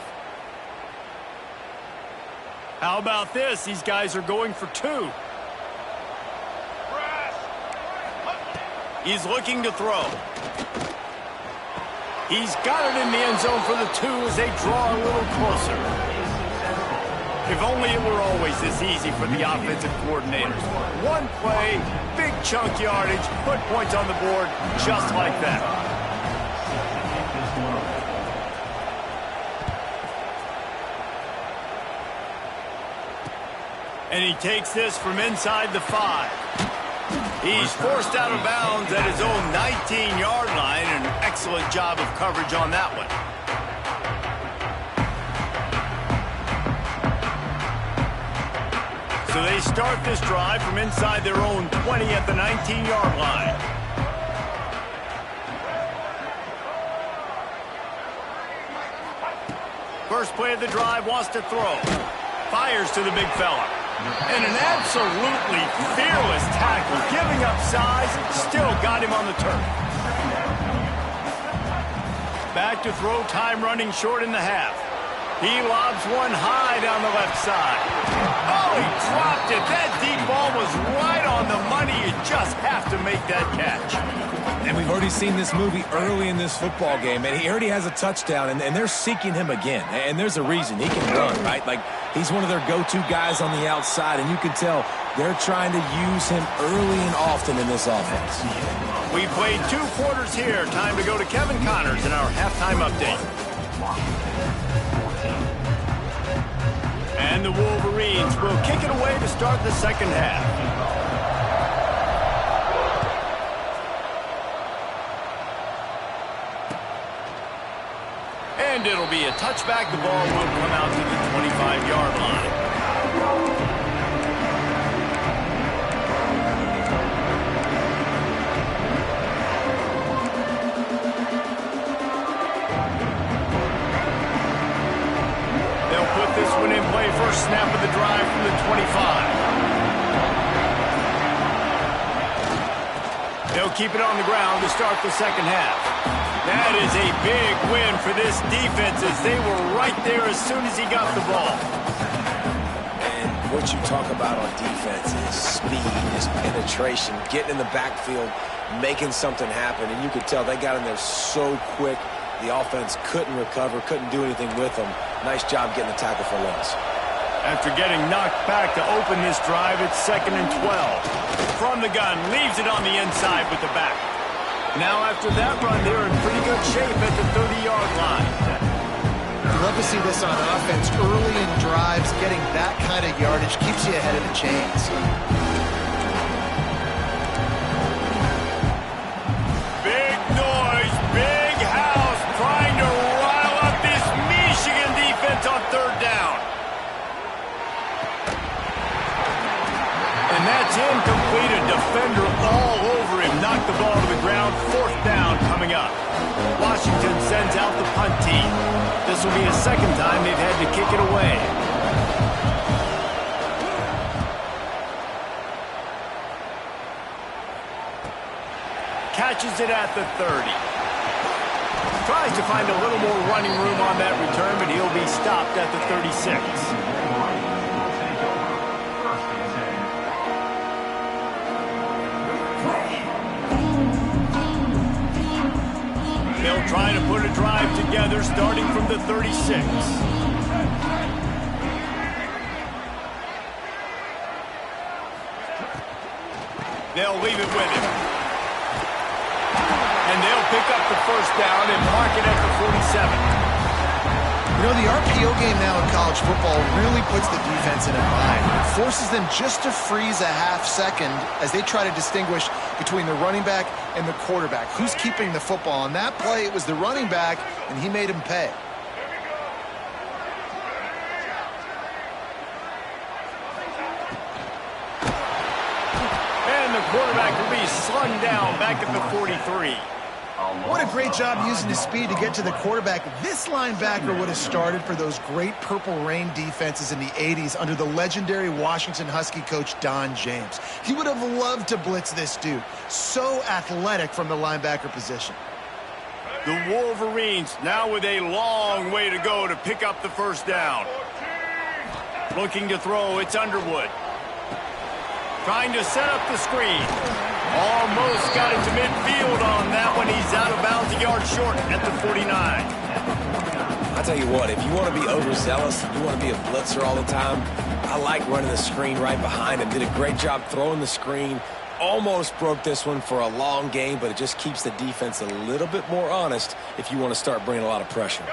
How about this? These guys are going for 2. He's looking to throw. He's got it in the end zone for the 2 as they draw a little closer. If only it were always this easy for the offensive coordinators. One play, big chunk yardage, put points on the board just like that. And he takes this from inside the 5. He's forced out of bounds at his own 19-yard line. An excellent job of coverage on that one. So they start this drive from inside their own 20 at the 19-yard line. First play of the drive, wants to throw. Fires to the big fella. And an absolutely fearless tackle, giving up size, still got him on the turf. Back to throw, time running short in the half. He lobs one high down the left side. Oh, he dropped it. That deep ball was right on the money. You just have to make that catch. And we've already seen this movie early in this football game, and he already has a touchdown, and they're seeking him again. And there's a reason. He can run, right? Like, he's one of their go-to guys on the outside, and you can tell they're trying to use him early and often in this offense. We played 2 quarters here. Time to go to Kevin Connors in our halftime update. And the Wolverines will kick it away to start the second half. And it'll be a touchback. The ball will come out to the 25-yard line. They'll put this one in play. First snap of the drive from the 25. They'll keep it on the ground to start the second half. That is a big win for this defense as they were right there as soon as he got the ball. And what you talk about on defense is speed, is penetration, getting in the backfield, making something happen. And you could tell they got in there so quick. The offense couldn't recover, couldn't do anything with them. Nice job getting the tackle for loss. After getting knocked back to open this drive, it's 2nd and 12. From the gun, leaves it on the inside with the back. Now after that run, they're in pretty good shape at the 30-yard line. You love to see this on offense. Early in drives, getting that kind of yardage keeps you ahead of the chains. Big noise, big house, trying to rile up this Michigan defense on 3rd down. And that's incomplete. A defender all over him. Knocked the ball to the ground. 4th down coming up. Washington sends out the punt team. This will be the 2nd time they've had to kick it away. Catches it at the 30. Tries to find a little more running room on that return, but he'll be stopped at the 36. They'll try to put a drive together starting from the 36. They'll leave it with him. And they'll pick up the 1st down and mark it at the 47. You know, the RPO game now in college football really puts the defense in a bind. It forces them just to freeze a half second as they try to distinguish between the running back and the quarterback. Who's keeping the football? On that play, it was the running back, and he made him pay. And the quarterback will be slung down back at the 43. What a great job using his speed to get to the quarterback. This linebacker would have started for those great Purple Rain defenses in the 80s under the legendary Washington Husky coach Don James. He would have loved to blitz this dude. So athletic from the linebacker position. The Wolverines now with a long way to go to pick up the first down. Looking to throw, it's Underwood. Trying to set up the screen. Almost got it to midfield on that one. He's out of bounds, a yard short at the 49. I'll tell you what, if you want to be overzealous, you want to be a blitzer all the time, I like running the screen right behind him. Did a great job throwing the screen. Almost broke this one for a long game, but it just keeps the defense a little bit more honest if you want to start bringing a lot of pressure.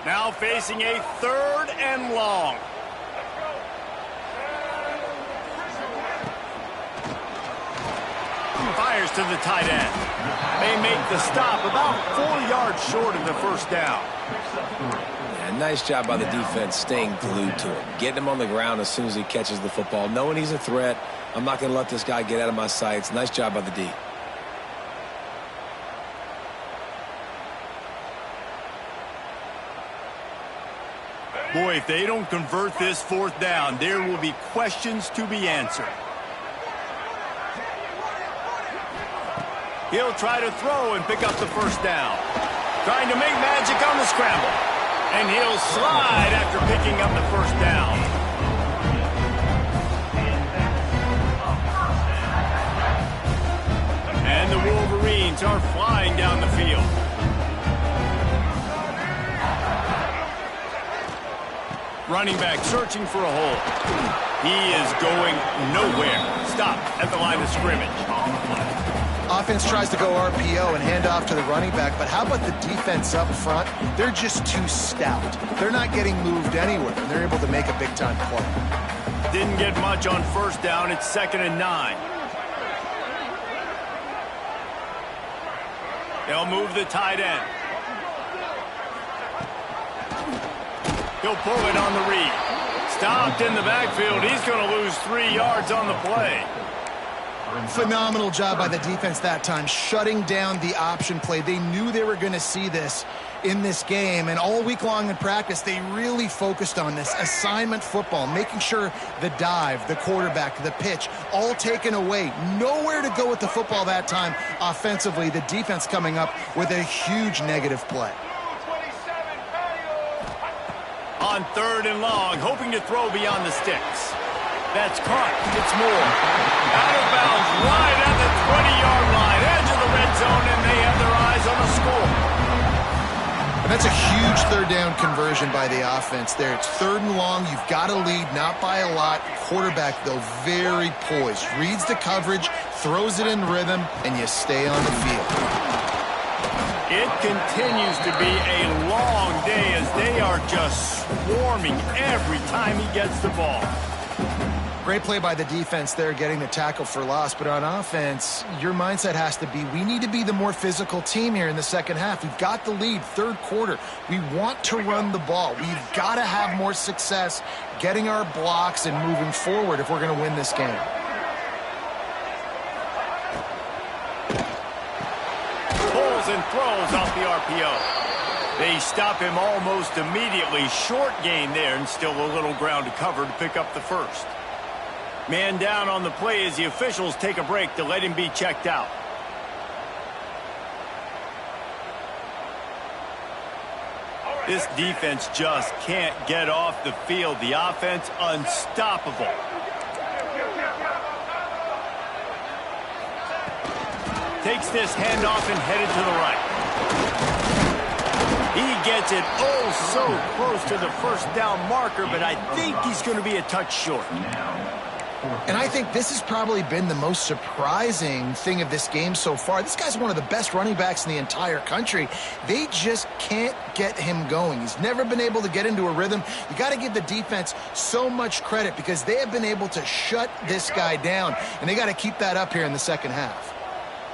Now facing a 3rd and long. Fires to the tight end. They make the stop about 4 yards short of the first down. Yeah, nice job by the defense staying glued to him. Getting him on the ground as soon as he catches the football. Knowing he's a threat. I'm not going to let this guy get out of my sights. Nice job by the D. Boy, if they don't convert this 4th down, there will be questions to be answered. He'll try to throw and pick up the first down. Trying to make magic on the scramble. And he'll slide after picking up the first down. And the Wolverines are flying down the field. Running back searching for a hole. He is going nowhere. Stop at the line of scrimmage. Offense tries to go RPO and hand off to the running back, but how about the defense up front? They're just too stout. They're not getting moved anywhere, and they're able to make a big-time play. Didn't get much on first down. It's 2nd and 9. They'll move the tight end. He'll pull it on the read. Stopped in the backfield. He's going to lose 3 yards on the play. Phenomenal job by the defense that time, shutting down the option play. They knew they were going to see this in this game, and all week long in practice, they really focused on this assignment football, making sure the dive, the quarterback, the pitch, all taken away. Nowhere to go with the football that time offensively. The defense coming up with a huge negative play. On 3rd and long, hoping to throw beyond the sticks. That's caught. It's Moore. Out of bounds, right at the 20-yard line, edge of the red zone, and they have their eyes on the score. And that's a huge 3rd down conversion by the offense there. It's 3rd and long. You've got to lead, not by a lot. Quarterback, though, very poised. Reads the coverage, throws it in rhythm, and you stay on the field. It continues to be a long day as they are just swarming every time he gets the ball. Great play by the defense there, getting the tackle for loss. But on offense, your mindset has to be, we need to be the more physical team here in the second half. We've got the lead, 3rd quarter. We want to run the ball. We've got to have more success getting our blocks and moving forward if we're going to win this game. Pulls and throws off the RPO. They stop him almost immediately. Short gain there, and still a little ground to cover to pick up the first. Man down on the play as the officials take a break to let him be checked out. This defense just can't get off the field. The offense unstoppable. Takes this handoff and headed to the right. He gets it oh so close to the first down marker, but I think he's going to be a touch short. And I think this has probably been the most surprising thing of this game so far. This guy's one of the best running backs in the entire country. They just can't get him going. He's never been able to get into a rhythm. You got to give the defense so much credit because they have been able to shut this guy down, and they got to keep that up here in the second half.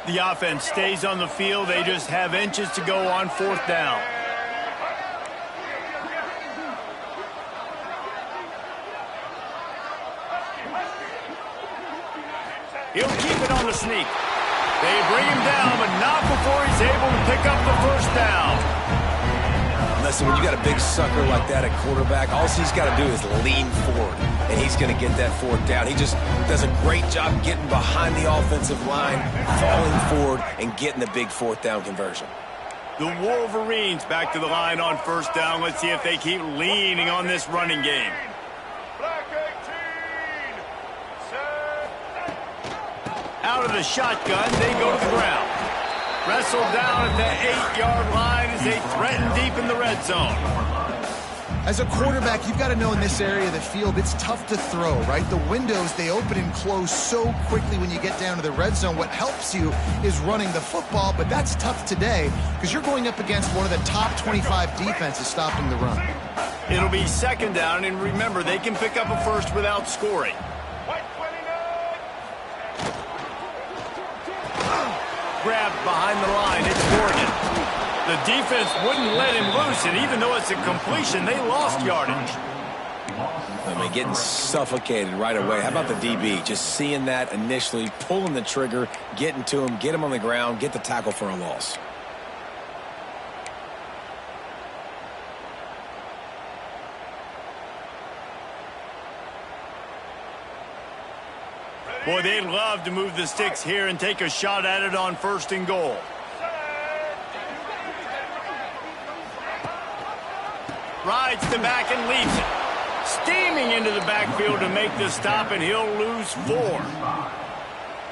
The offense stays on the field. They just have inches to go on 4th down. He'll keep it on the sneak. They bring him down, but not before he's able pick up the first down. Listen, when you got a big sucker like that at quarterback, all he's got to do is lean forward, and he's going to get that fourth down. He just does a great job getting behind the offensive line, falling forward, and getting the big fourth down conversion. The Wolverines back to the line on first down. Let's see if they keep leaning on this running game. Out of the shotgun, they go to the ground. Wrestled down at the 8-yard line as they threaten deep in the red zone. As a quarterback, you've got to know in this area of the field, it's tough to throw, right? The windows, they open and close so quickly when you get down to the red zone. What helps you is running the football, but that's tough today because you're going up against one of the top 25 defenses stopping the run. It'll be second down, and remember, they can pick up a first without scoring. Grabbed behind the line, it's Morgan. The defense wouldn't let him loose, and even though it's a completion, they lost yardage. I mean, getting suffocated right away. How about the DB? Just seeing that initially, pulling the trigger, getting to him, get him on the ground, get the tackle for a loss. Boy, they'd love to move the sticks here and take a shot at it on first and goal. Rides the back and leaves it. Steaming into the backfield to make the stop, and he'll lose 4.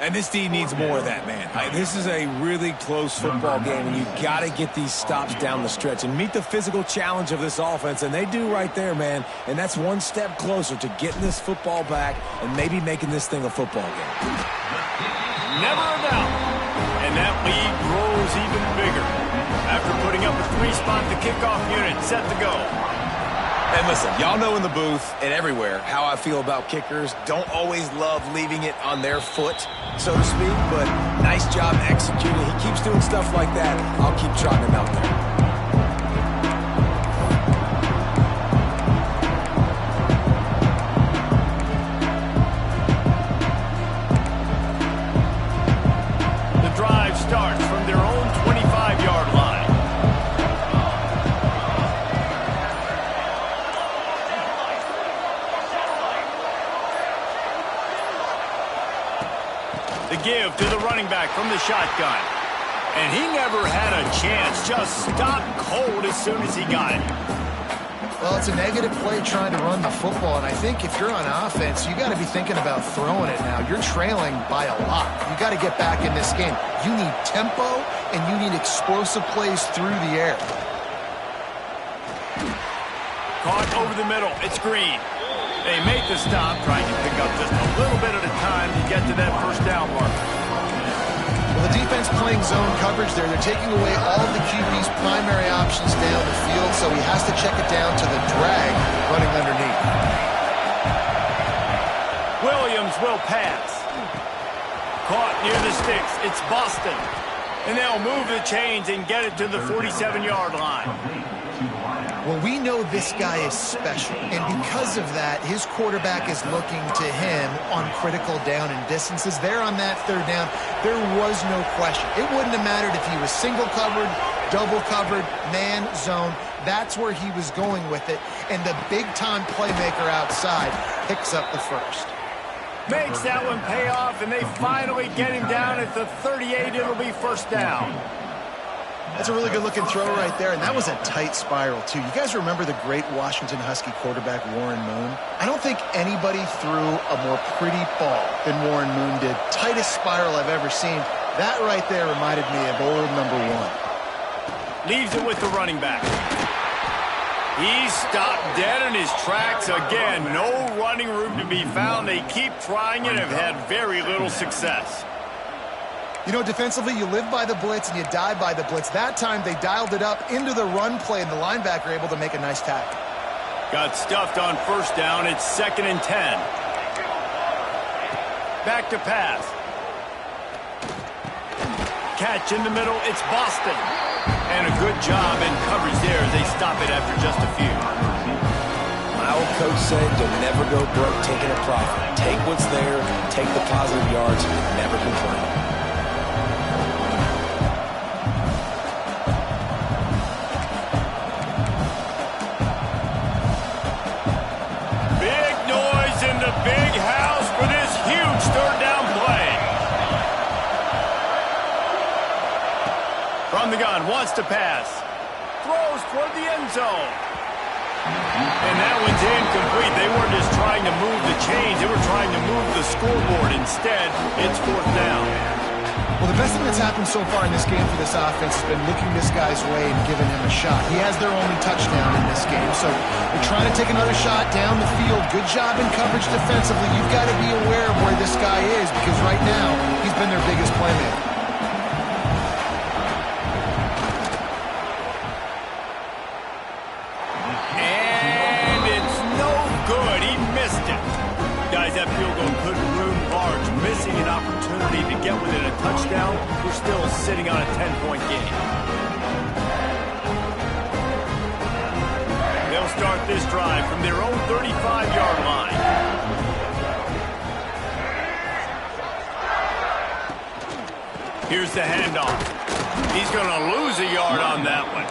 And this D needs more of that, man. This is a really close football game, and you got to get these stops down the stretch and meet the physical challenge of this offense, and they do right there, man. And that's one step closer to getting this football back and maybe making this thing a football game. Never a doubt. And that lead grows even bigger. After putting up a 3-spot, the kickoff unit set to go. And listen, y'all know in the booth and everywhere how I feel about kickers. Don't always love leaving it on their foot, so to speak, but nice job executing. He keeps doing stuff like that. I'll keep trotting him out there. The drive starts from their own 25-yard line. The give to the running back from the shotgun. And he never had a chance. Just stopped cold as soon as he got it. Well, it's a negative play trying to run the football, and I think if you're on offense, you got to be thinking about throwing it now. You're trailing by a lot. You got to get back in this game. You need tempo, and you need explosive plays through the air. Caught over the middle. It's Green. They make the stop, trying to pick up just a little bit at a time to get to that first down mark. Well, the defense playing zone coverage there. They're taking away all of the QB's primary options down the field, so he has to check it down to the drag running underneath. Williams will pass. Caught near the sticks. It's Boston. And they'll move the chains and get it to the 47-yard line. Well, we know this guy is special, and because of that, his quarterback is looking to him on critical down and distances. There on that third down, there was no question. It wouldn't have mattered if he was single covered, double covered, man, zone. That's where he was going with it, and the big-time playmaker outside picks up the first. Makes that one pay off, and they finally get him down at the 38. It'll be first down. That's a really good-looking throw right there, and that was a tight spiral, too. You guys remember the great Washington Husky quarterback Warren Moon? I don't think anybody threw a more pretty ball than Warren Moon did. Tightest spiral I've ever seen. That right there reminded me of old number 1. Leaves it with the running back. He stopped dead in his tracks again. No running room to be found. They keep trying it and have had very little success. You know, defensively, you live by the blitz and you die by the blitz. That time, they dialed it up into the run play, and the linebacker able to make a nice tackle. Got stuffed on first down. It's 2nd and 10. Back to pass. Catch in the middle. It's Boston. And a good job in coverage there as they stop it after just a few. My old coach said, you'll never go broke taking a profit. Take what's there, take the positive yards, and never complain. From the gun, wants to pass. Throws toward the end zone. And that one's incomplete. They weren't just trying to move the chains. They were trying to move the scoreboard. Instead, it's 4th down. Well, the best thing that's happened so far in this game for this offense has been looking this guy's way and giving him a shot. He has their only touchdown in this game, so they're trying to take another shot down the field. Good job in coverage defensively. You've got to be aware of where this guy is because right now he's been their biggest playmaker. And it's no good. He missed it. Guys, that field goal could loom large. Missing an opportunity to get within a touchdown. We're still sitting on a 10-point game. They'll start this drive from their own 35-yard line. Here's the handoff. He's going to lose a yard on that one.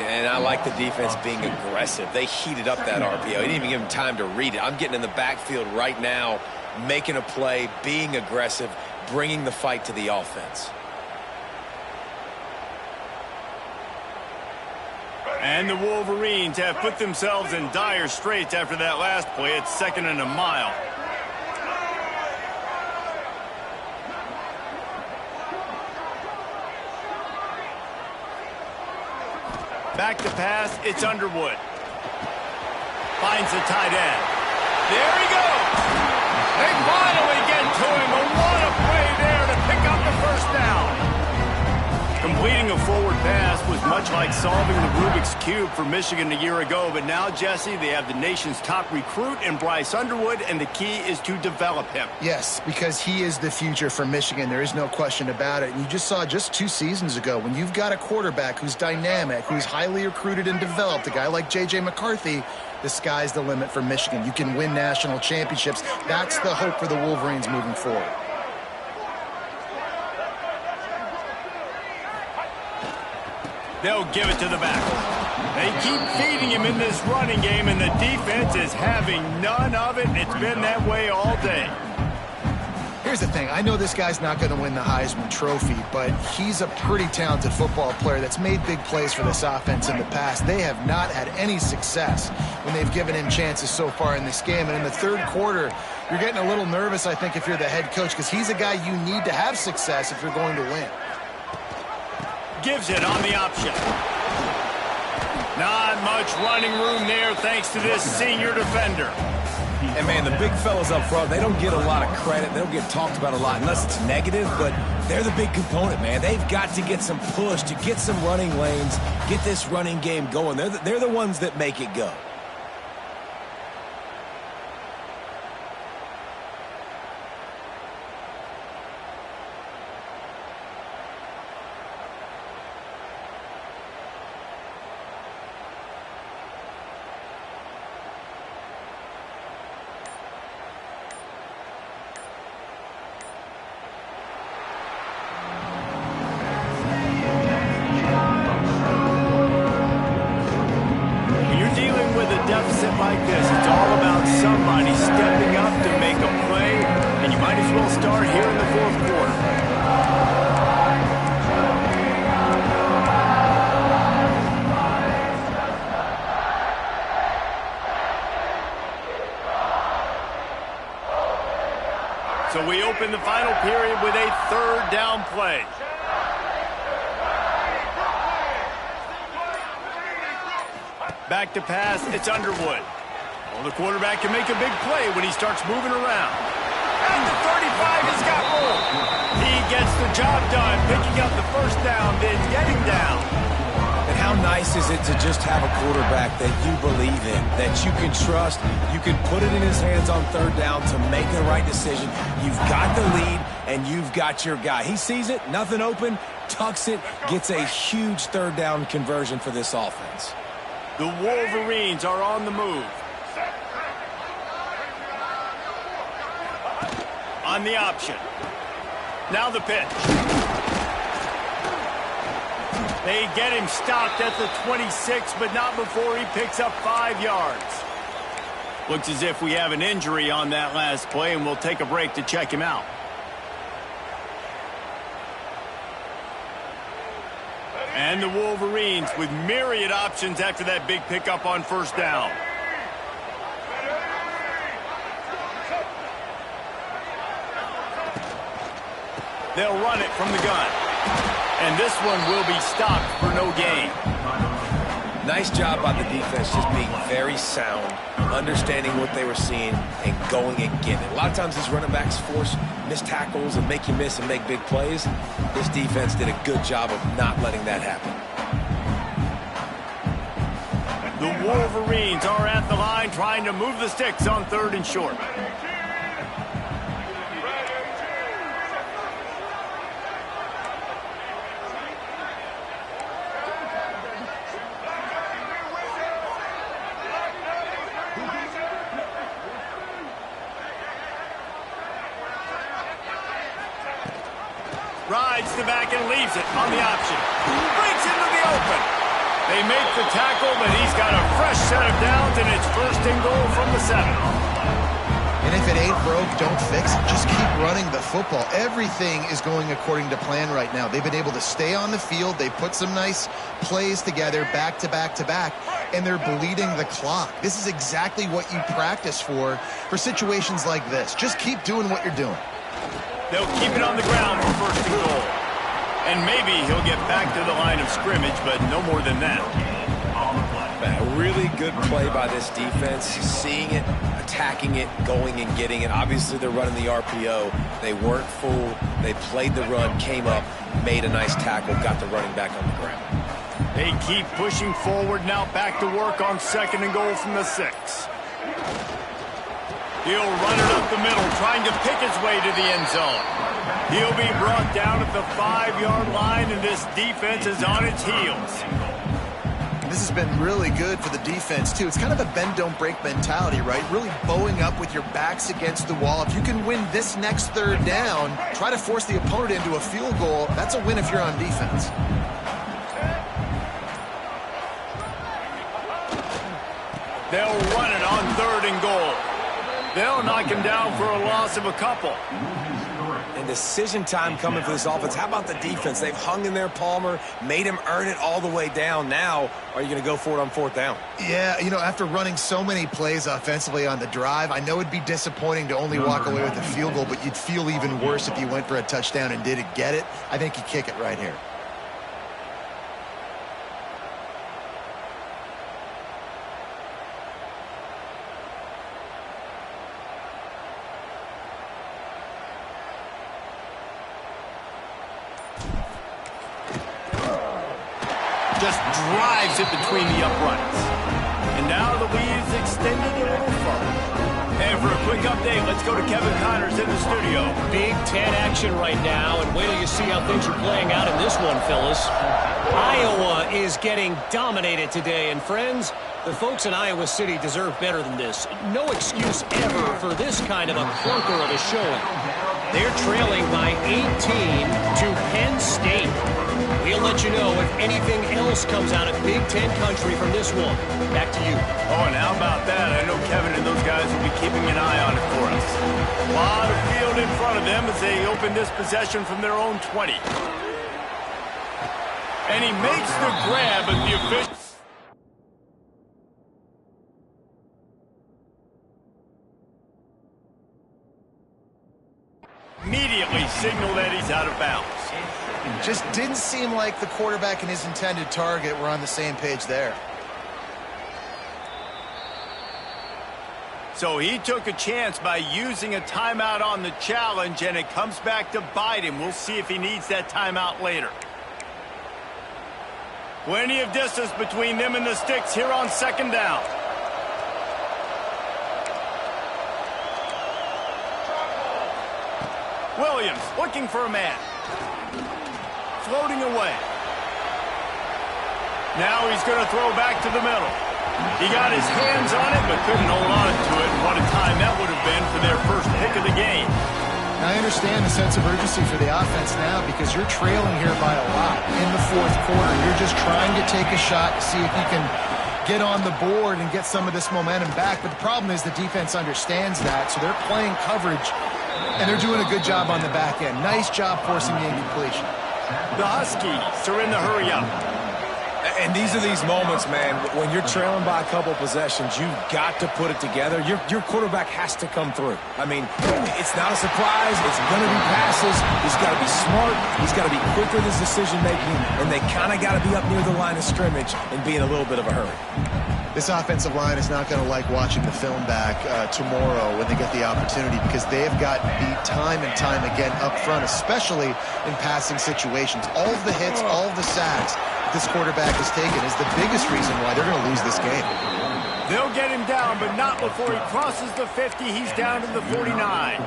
And I like the defense being aggressive. They heated up that RPO. He didn't even give him time to read it. I'm getting in the backfield right now, making a play, being aggressive, bringing the fight to the offense. And the Wolverines have put themselves in dire straits after that last play. It's 2nd and a mile. Back to pass, it's Underwood. Finds the tight end. There he goes. They finally get to him. But what a play there to pick up the 1st down. Completing a forward pass was much like solving the Rubik's Cube for Michigan a year ago. But now, Jesse, they have the nation's top recruit in Bryce Underwood, and the key is to develop him. Yes, because he is the future for Michigan. There is no question about it. And you just saw just 2 seasons ago when you've got a quarterback who's dynamic, who's highly recruited and developed, a guy like J.J. McCarthy, the sky's the limit for Michigan. You can win national championships. That's the hope for the Wolverines moving forward. They'll give it to the back. They keep feeding him in this running game, and the defense is having none of it. It's been that way all day. Here's the thing. I know this guy's not going to win the Heisman Trophy, but he's a pretty talented football player that's made big plays for this offense in the past. They have not had any success when they've given him chances so far in this game. And in the 3rd quarter, you're getting a little nervous, I think, if you're the head coach, because he's a guy you need to have success if you're going to win. Gives it on the option. Not much running room there thanks to this senior defender. And, man, the big fellas up front, they don't get a lot of credit. They don't get talked about a lot unless it's negative, but they're the big component, man. They've got to get some push, to get some running lanes, get this running game going. They're the ones that make it go. Like this, it's all about somebody stepping up to make a play, and you might as well start here in the 4th quarter. So we open the final period with a 3rd down play. Back to pass, it's Underwood. Well, the quarterback can make a big play when he starts moving around. And the 35 has got room. He gets the job done, picking up the 1st down, then getting down. And how nice is it to just have a quarterback that you believe in, that you can trust, you can put it in his hands on 3rd down to make the right decision. You've got the lead, and you've got your guy. He sees it, nothing open, tucks it, gets a huge 3rd down conversion for this offense. The Wolverines are on the move. On the option. Now the pitch. They get him stopped at the 26, but not before he picks up 5 yards. Looks as if we have an injury on that last play, and we'll take a break to check him out. And the Wolverines with myriad options after that big pickup on first down. They'll run it from the gun. And this one will be stopped for no gain. Nice job by the defense, just being very sound, understanding what they were seeing, and going and getting it. A lot of times these running backs force missed tackles and make you miss and make big plays. This defense did a good job of not letting that happen. The Wolverines are at the line trying to move the sticks on 3rd and short. Rides the back and leaves it on the option. Breaks into the open. They make the tackle, but he's got a fresh set of downs, and it's 1st and goal from the 7. And if it ain't broke, don't fix it. Just keep running the football. Everything is going according to plan right now. They've been able to stay on the field. They put some nice plays together back to back to back, and they're bleeding the clock. This is exactly what you practice for situations like this. Just keep doing what you're doing. They'll keep it on the ground for 1st and goal. And maybe he'll get back to the line of scrimmage, but no more than that. A really good play by this defense, seeing it, attacking it, going and getting it. Obviously, they're running the RPO. They weren't fooled. They played the run, came up, made a nice tackle, got the running back on the ground. They keep pushing forward now, back to work on 2nd and goal from the 6. He'll run it up the middle, trying to pick his way to the end zone. He'll be brought down at the 5-yard line, and this defense is on its heels. This has been really good for the defense, too. It's kind of a bend-don't-break mentality, right? Really bowing up with your backs against the wall. If you can win this next 3rd down, try to force the opponent into a field goal. That's a win if you're on defense. They'll run it on 3rd and goal. They'll knock him down for a loss of a couple. And decision time coming for this offense. How about the defense? They've hung in there, Palmer, made him earn it all the way down. Now, are you going to go for it on 4th down? Yeah, you know, after running so many plays offensively on the drive, I know it'd be disappointing to only walk away with a field goal, but you'd feel even worse if you went for a touchdown and didn't get it. I think you kick it right here. Just drives it between the uprights. And now the lead is extended a little further. And for a quick update, let's go to Kevin Connors in the studio. Big 10 action right now, and wait till you see how things are playing out in this one, Phyllis. Iowa is getting dominated today, and friends, the folks in Iowa City deserve better than this. No excuse ever for this kind of a clunker of a showing. They're trailing by 18 to Penn State. We'll let you know if anything else comes out of Big Ten country from this one. Back to you. Oh, and how about that? I know Kevin and those guys will be keeping an eye on it for us. A lot of field in front of them as they open this possession from their own 20. And he makes the grab at the official. Immediately signal that he's out of bounds. Just didn't seem like the quarterback and his intended target were on the same page there. So he took a chance by using a timeout on the challenge, and it comes back to bite him. We'll see if he needs that timeout later. Plenty of distance between them and the sticks here on 2nd down. Williams looking for a man. Floating away. Now he's going to throw back to the middle. He got his hands on it, but couldn't hold on to it. And what a time that would have been for their first pick of the game. Now, I understand the sense of urgency for the offense now because you're trailing here by a lot in the 4th quarter. You're just trying to take a shot to see if you can get on the board and get some of this momentum back. But the problem is the defense understands that, so they're playing coverage, and they're doing a good job on the back end. Nice job forcing the incompletion. The Huskies are in the hurry-up. And these are these moments, man, when you're trailing by a couple possessions, you've got to put it together. Your quarterback has to come through. I mean, it's not a surprise. It's going to be passes. He's got to be smart. He's got to be quick with his decision-making, and they kind of got to be up near the line of scrimmage and be in a little bit of a hurry. This offensive line is not going to like watching the film back tomorrow when they get the opportunity, because they have gotten beat time and time again up front, especially in passing situations. All of the hits, all of the sacks this quarterback has taken is the biggest reason why they're going to lose this game. They'll get him down, but not before he crosses the 50. He's down to the 49.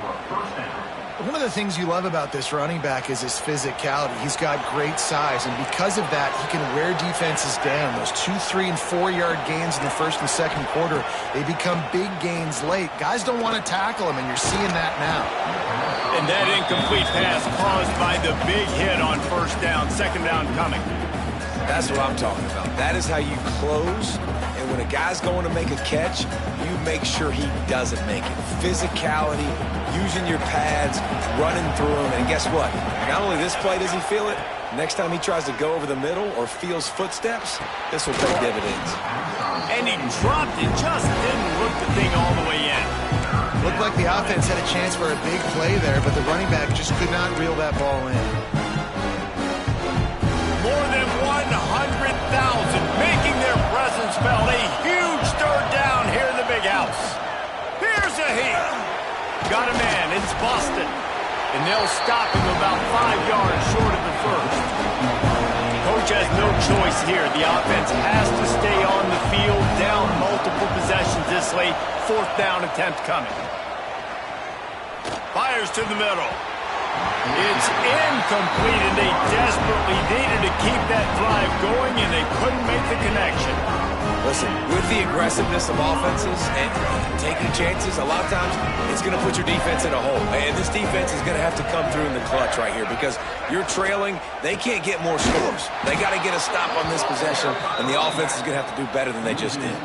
One of the things you love about this running back is his physicality. He's got great size, and because of that, he can wear defenses down. Those 2, 3, and 4-yard gains in the first and second quarter, they become big gains late. Guys don't want to tackle him, and you're seeing that now. And that incomplete pass caused by the big hit on first down, second down coming. That's what I'm talking about. That is how you close. And when a guy's going to make a catch, you make sure he doesn't make it. Physicality, using your pads, running through them. And guess what? Not only this play does he feel it, next time he tries to go over the middle or feels footsteps, this will pay dividends. And he dropped it, just didn't look the thing all the way in. Looked like the offense had a chance for a big play there, but the running back just could not reel that ball in. More than 100,000 making their presence felt. A huge third down here in the big house. Here's a heat. Got a man. It's Boston. And they'll stop him about 5 yards short of the first. Coach has no choice here. The offense has to stay on the field, down multiple possessions this late. Fourth down attempt coming. Fires to the middle. It's incomplete, and they desperately needed to keep that drive going, and they couldn't make the connection. Listen, with the aggressiveness of offenses and taking chances, a lot of times it's going to put your defense in a hole. And this defense is going to have to come through in the clutch right here, because you're trailing. They can't get more scores. They got to get a stop on this possession, and the offense is going to have to do better than they just did.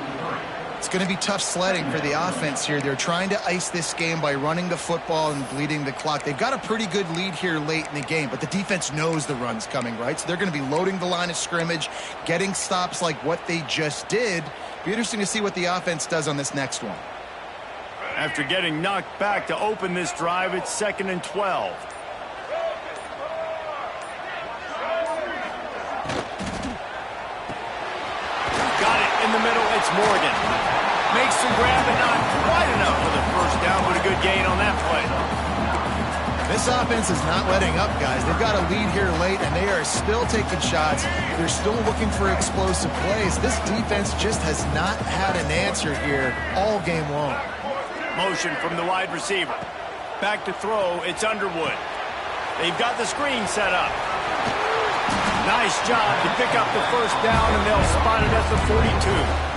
It's going to be tough sledding for the offense here. They're trying to ice this game by running the football and bleeding the clock. They've got a pretty good lead here late in the game, but the defense knows the run's coming, right? So they're going to be loading the line of scrimmage, getting stops like what they just did. Be interesting to see what the offense does on this next one. After getting knocked back to open this drive, it's 2nd and 12. Got it in the middle. It's Morgan. Makes the grab, but not quite enough for the first down, but a good gain on that play. This offense is not letting up, guys. They've got a lead here late, and they are still taking shots. They're still looking for explosive plays. This defense just has not had an answer here all game long. Motion from the wide receiver. Back to throw. It's Underwood. They've got the screen set up. Nice job to pick up the first down, and they'll spot it at the 42.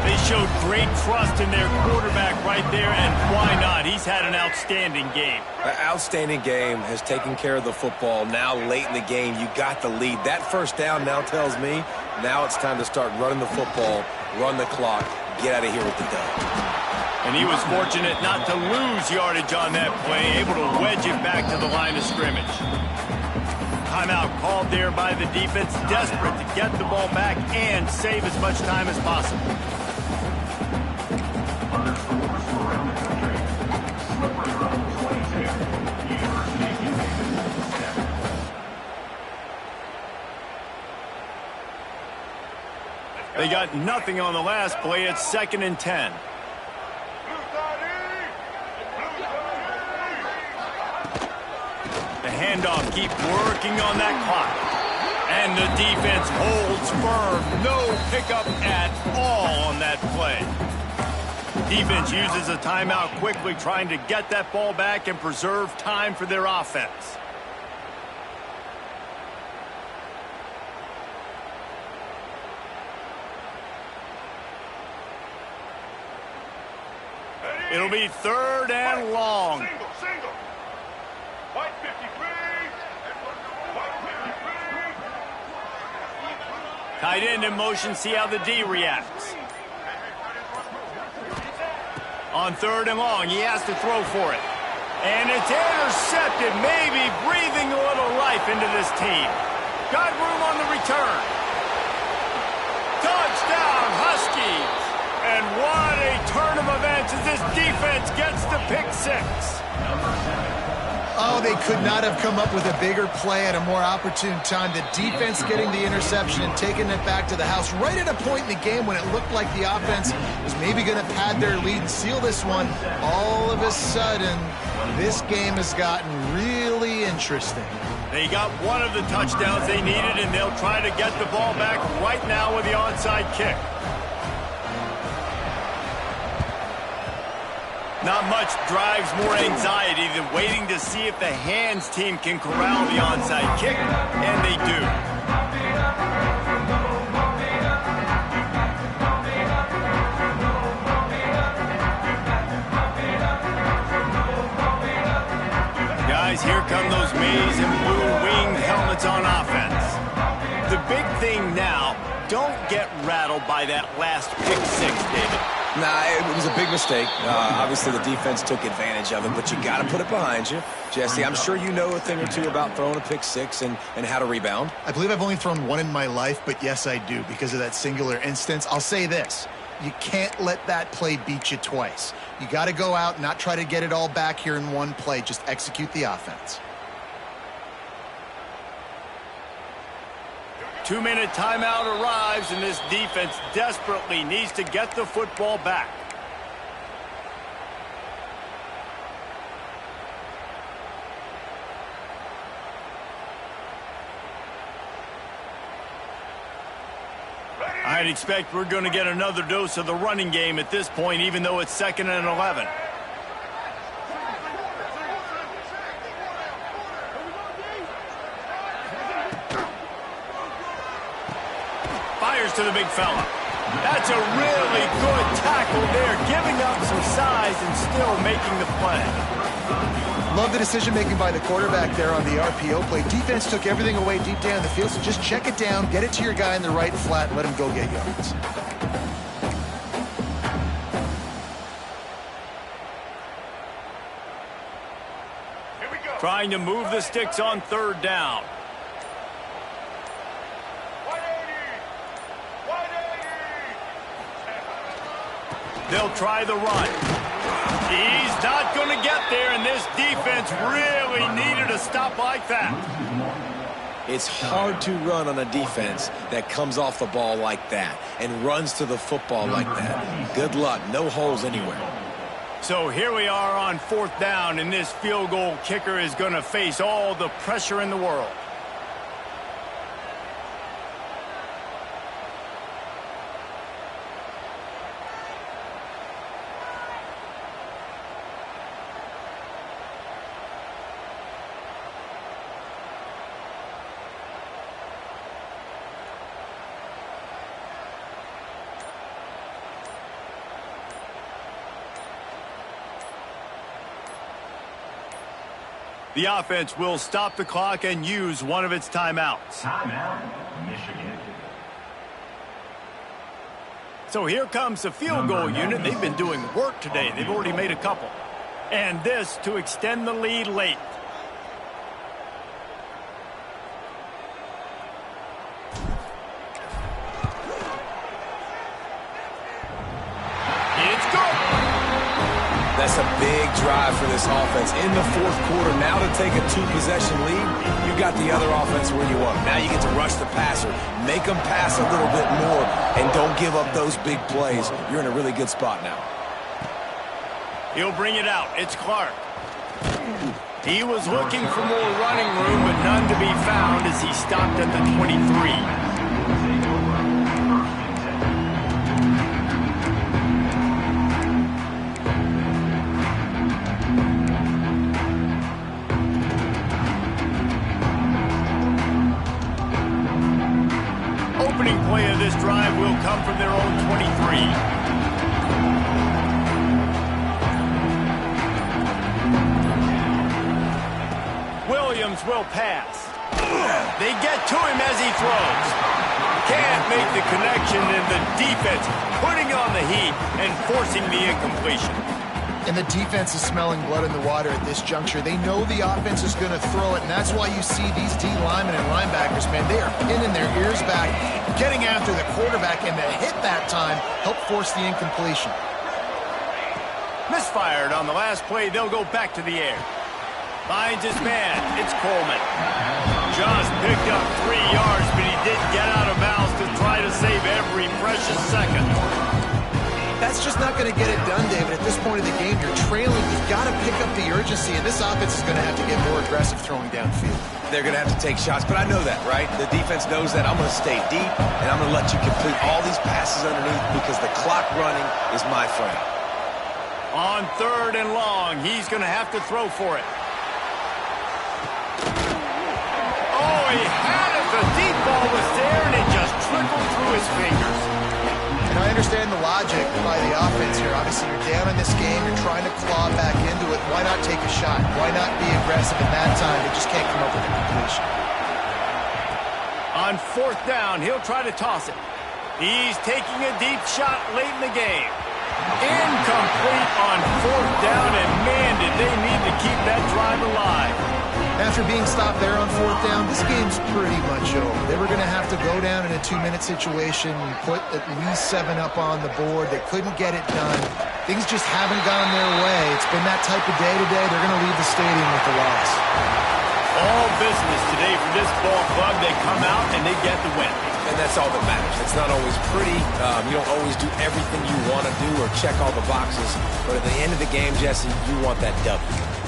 They showed great trust in their quarterback right there, and why not? He's had an outstanding game. An outstanding game, has taken care of the football. Now late in the game, you got the lead. That first down now tells me now it's time to start running the football, run the clock, get out of here with the dub. And he was fortunate not to lose yardage on that play, able to wedge it back to the line of scrimmage. Timeout called there by the defense, desperate to get the ball back and save as much time as possible. They got nothing on the last play. It's 2nd and 10. The handoff, keep working on that clock. And the defense holds firm. No pickup at all on that play. Defense uses a timeout quickly, trying to get that ball back and preserve time for their offense. It'll be 3rd and long. Single. White 53. Tight end in motion, see how the D reacts. On 3rd and long, he has to throw for it. And it's intercepted, maybe breathing a little life into this team. Got room on the return. Touchdown, Huskies. And what a turn of events as this defense gets the pick six. Oh, they could not have come up with a bigger play at a more opportune time. The defense getting the interception and taking it back to the house right at a point in the game when it looked like the offense was maybe going to pad their lead and seal this one. All of a sudden, this game has gotten really interesting. They got one of the touchdowns they needed, and they'll try to get the ball back right now with the onside kick. Not much drives more anxiety than waiting to see if the hands team can corral the onside kick, and they do. Guys, here come those maize and blue winged helmets on offense. The big thing now, don't get rattled by that last pick six, David. Nah, it was a big mistake. Obviously, the defense took advantage of it, but you got to put it behind you. Jesse, I'm sure you know a thing or two about throwing a pick six and how to rebound. I believe I've only thrown one in my life, but yes, I do because of that singular instance. I'll say this. You can't let that play beat you twice. You got to go out and not try to get it all back here in one play. Just execute the offense. 2-minute timeout arrives, and this defense desperately needs to get the football back. I'd expect we're going to get another dose of the running game at this point, even though it's 2nd and 11. Fires to the big fella. That's a really good tackle there, giving up some size and still making the play. Love the decision-making by the quarterback there on the RPO play. Defense took everything away deep down the field, so just check it down, get it to your guy in the right flat, and let him go get yards. Trying to move the sticks on 3rd down. They'll try the run. He's not going to get there, and this defense really needed a stop like that. It's hard to run on a defense that comes off the ball like that and runs to the football like that. Good luck. No holes anywhere. So here we are on 4th down, and this field goal kicker is going to face all the pressure in the world. The offense will stop the clock and use one of its timeouts. Timeout, Michigan. So here comes the field goal unit. They've been doing work today. They've already made a couple. And this to extend the lead late. It's good. That's a big drive for this offense in the 4th quarter. Now to take a 2-possession lead, you got the other offense where you want. Now you get to rush the passer, make them pass a little bit more, and don't give up those big plays. You're in a really good spot now. He'll bring it out. It's Clark. He was looking for more running room, but none to be found as he stopped at the 23. Play of this drive will come from their own 23. Williams will pass. They get to him as he throws. Can't make the connection, and the defense putting on the heat and forcing the incompletion. And the defense is smelling blood in the water at this juncture. They know the offense is going to throw it, and that's why you see these D linemen and linebackers, man, they are pinning their ears back, getting after the quarterback, and the hit that time helped force the incompletion. Misfired on the last play. They'll go back to the air. Finds his man. It's Coleman. Just picked up 3 yards, but he did get out of bounds to try to save every precious second. That's just not going to get it done, David. At this point of the game, you're trailing. You've got to pick up the urgency, and this offense is going to have to get more aggressive throwing downfield. They're going to have to take shots, but I know that, right? The defense knows that. I'm going to stay deep, and I'm going to let you complete all these passes underneath because the clock running is my friend. On 3rd and long, he's going to have to throw for it. Oh, he had it. The deep ball was there, and it just trickled through his fingers. And I understand the logic by the offense here. Obviously, you're down in this game. You're trying to claw back into it. Why not take a shot? Why not be aggressive in that time? They just can't come up with a completion. On 4th down, he'll try to toss it. He's taking a deep shot late in the game. Incomplete on 4th down, and man, did they need to keep that drive alive. After being stopped there on 4th down, this game's pretty much over. They were going to have to go down in a 2-minute situation and put at least 7 up on the board. They couldn't get it done. Things just haven't gone their way. It's been that type of day today. They're going to leave the stadium with the loss. All business today for this ball club. They come out and they get the win. And that's all that matters. It's not always pretty. You don't always do everything you want to do or check all the boxes. But at the end of the game, Jesse, you want that W.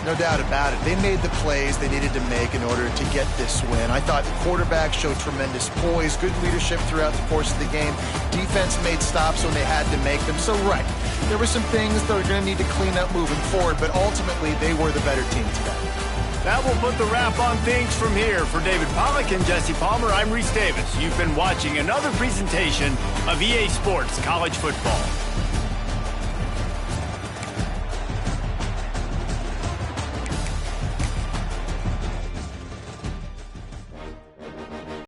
No doubt about it. They made the plays they needed to make in order to get this win. I thought the quarterback showed tremendous poise, good leadership throughout the course of the game. Defense made stops when they had to make them. So, right, there were some things that are going to need to clean up moving forward, but ultimately they were the better team today. That will put the wrap on things from here. For David Pollack and Jesse Palmer, I'm Reese Davis. You've been watching another presentation of EA Sports College Football.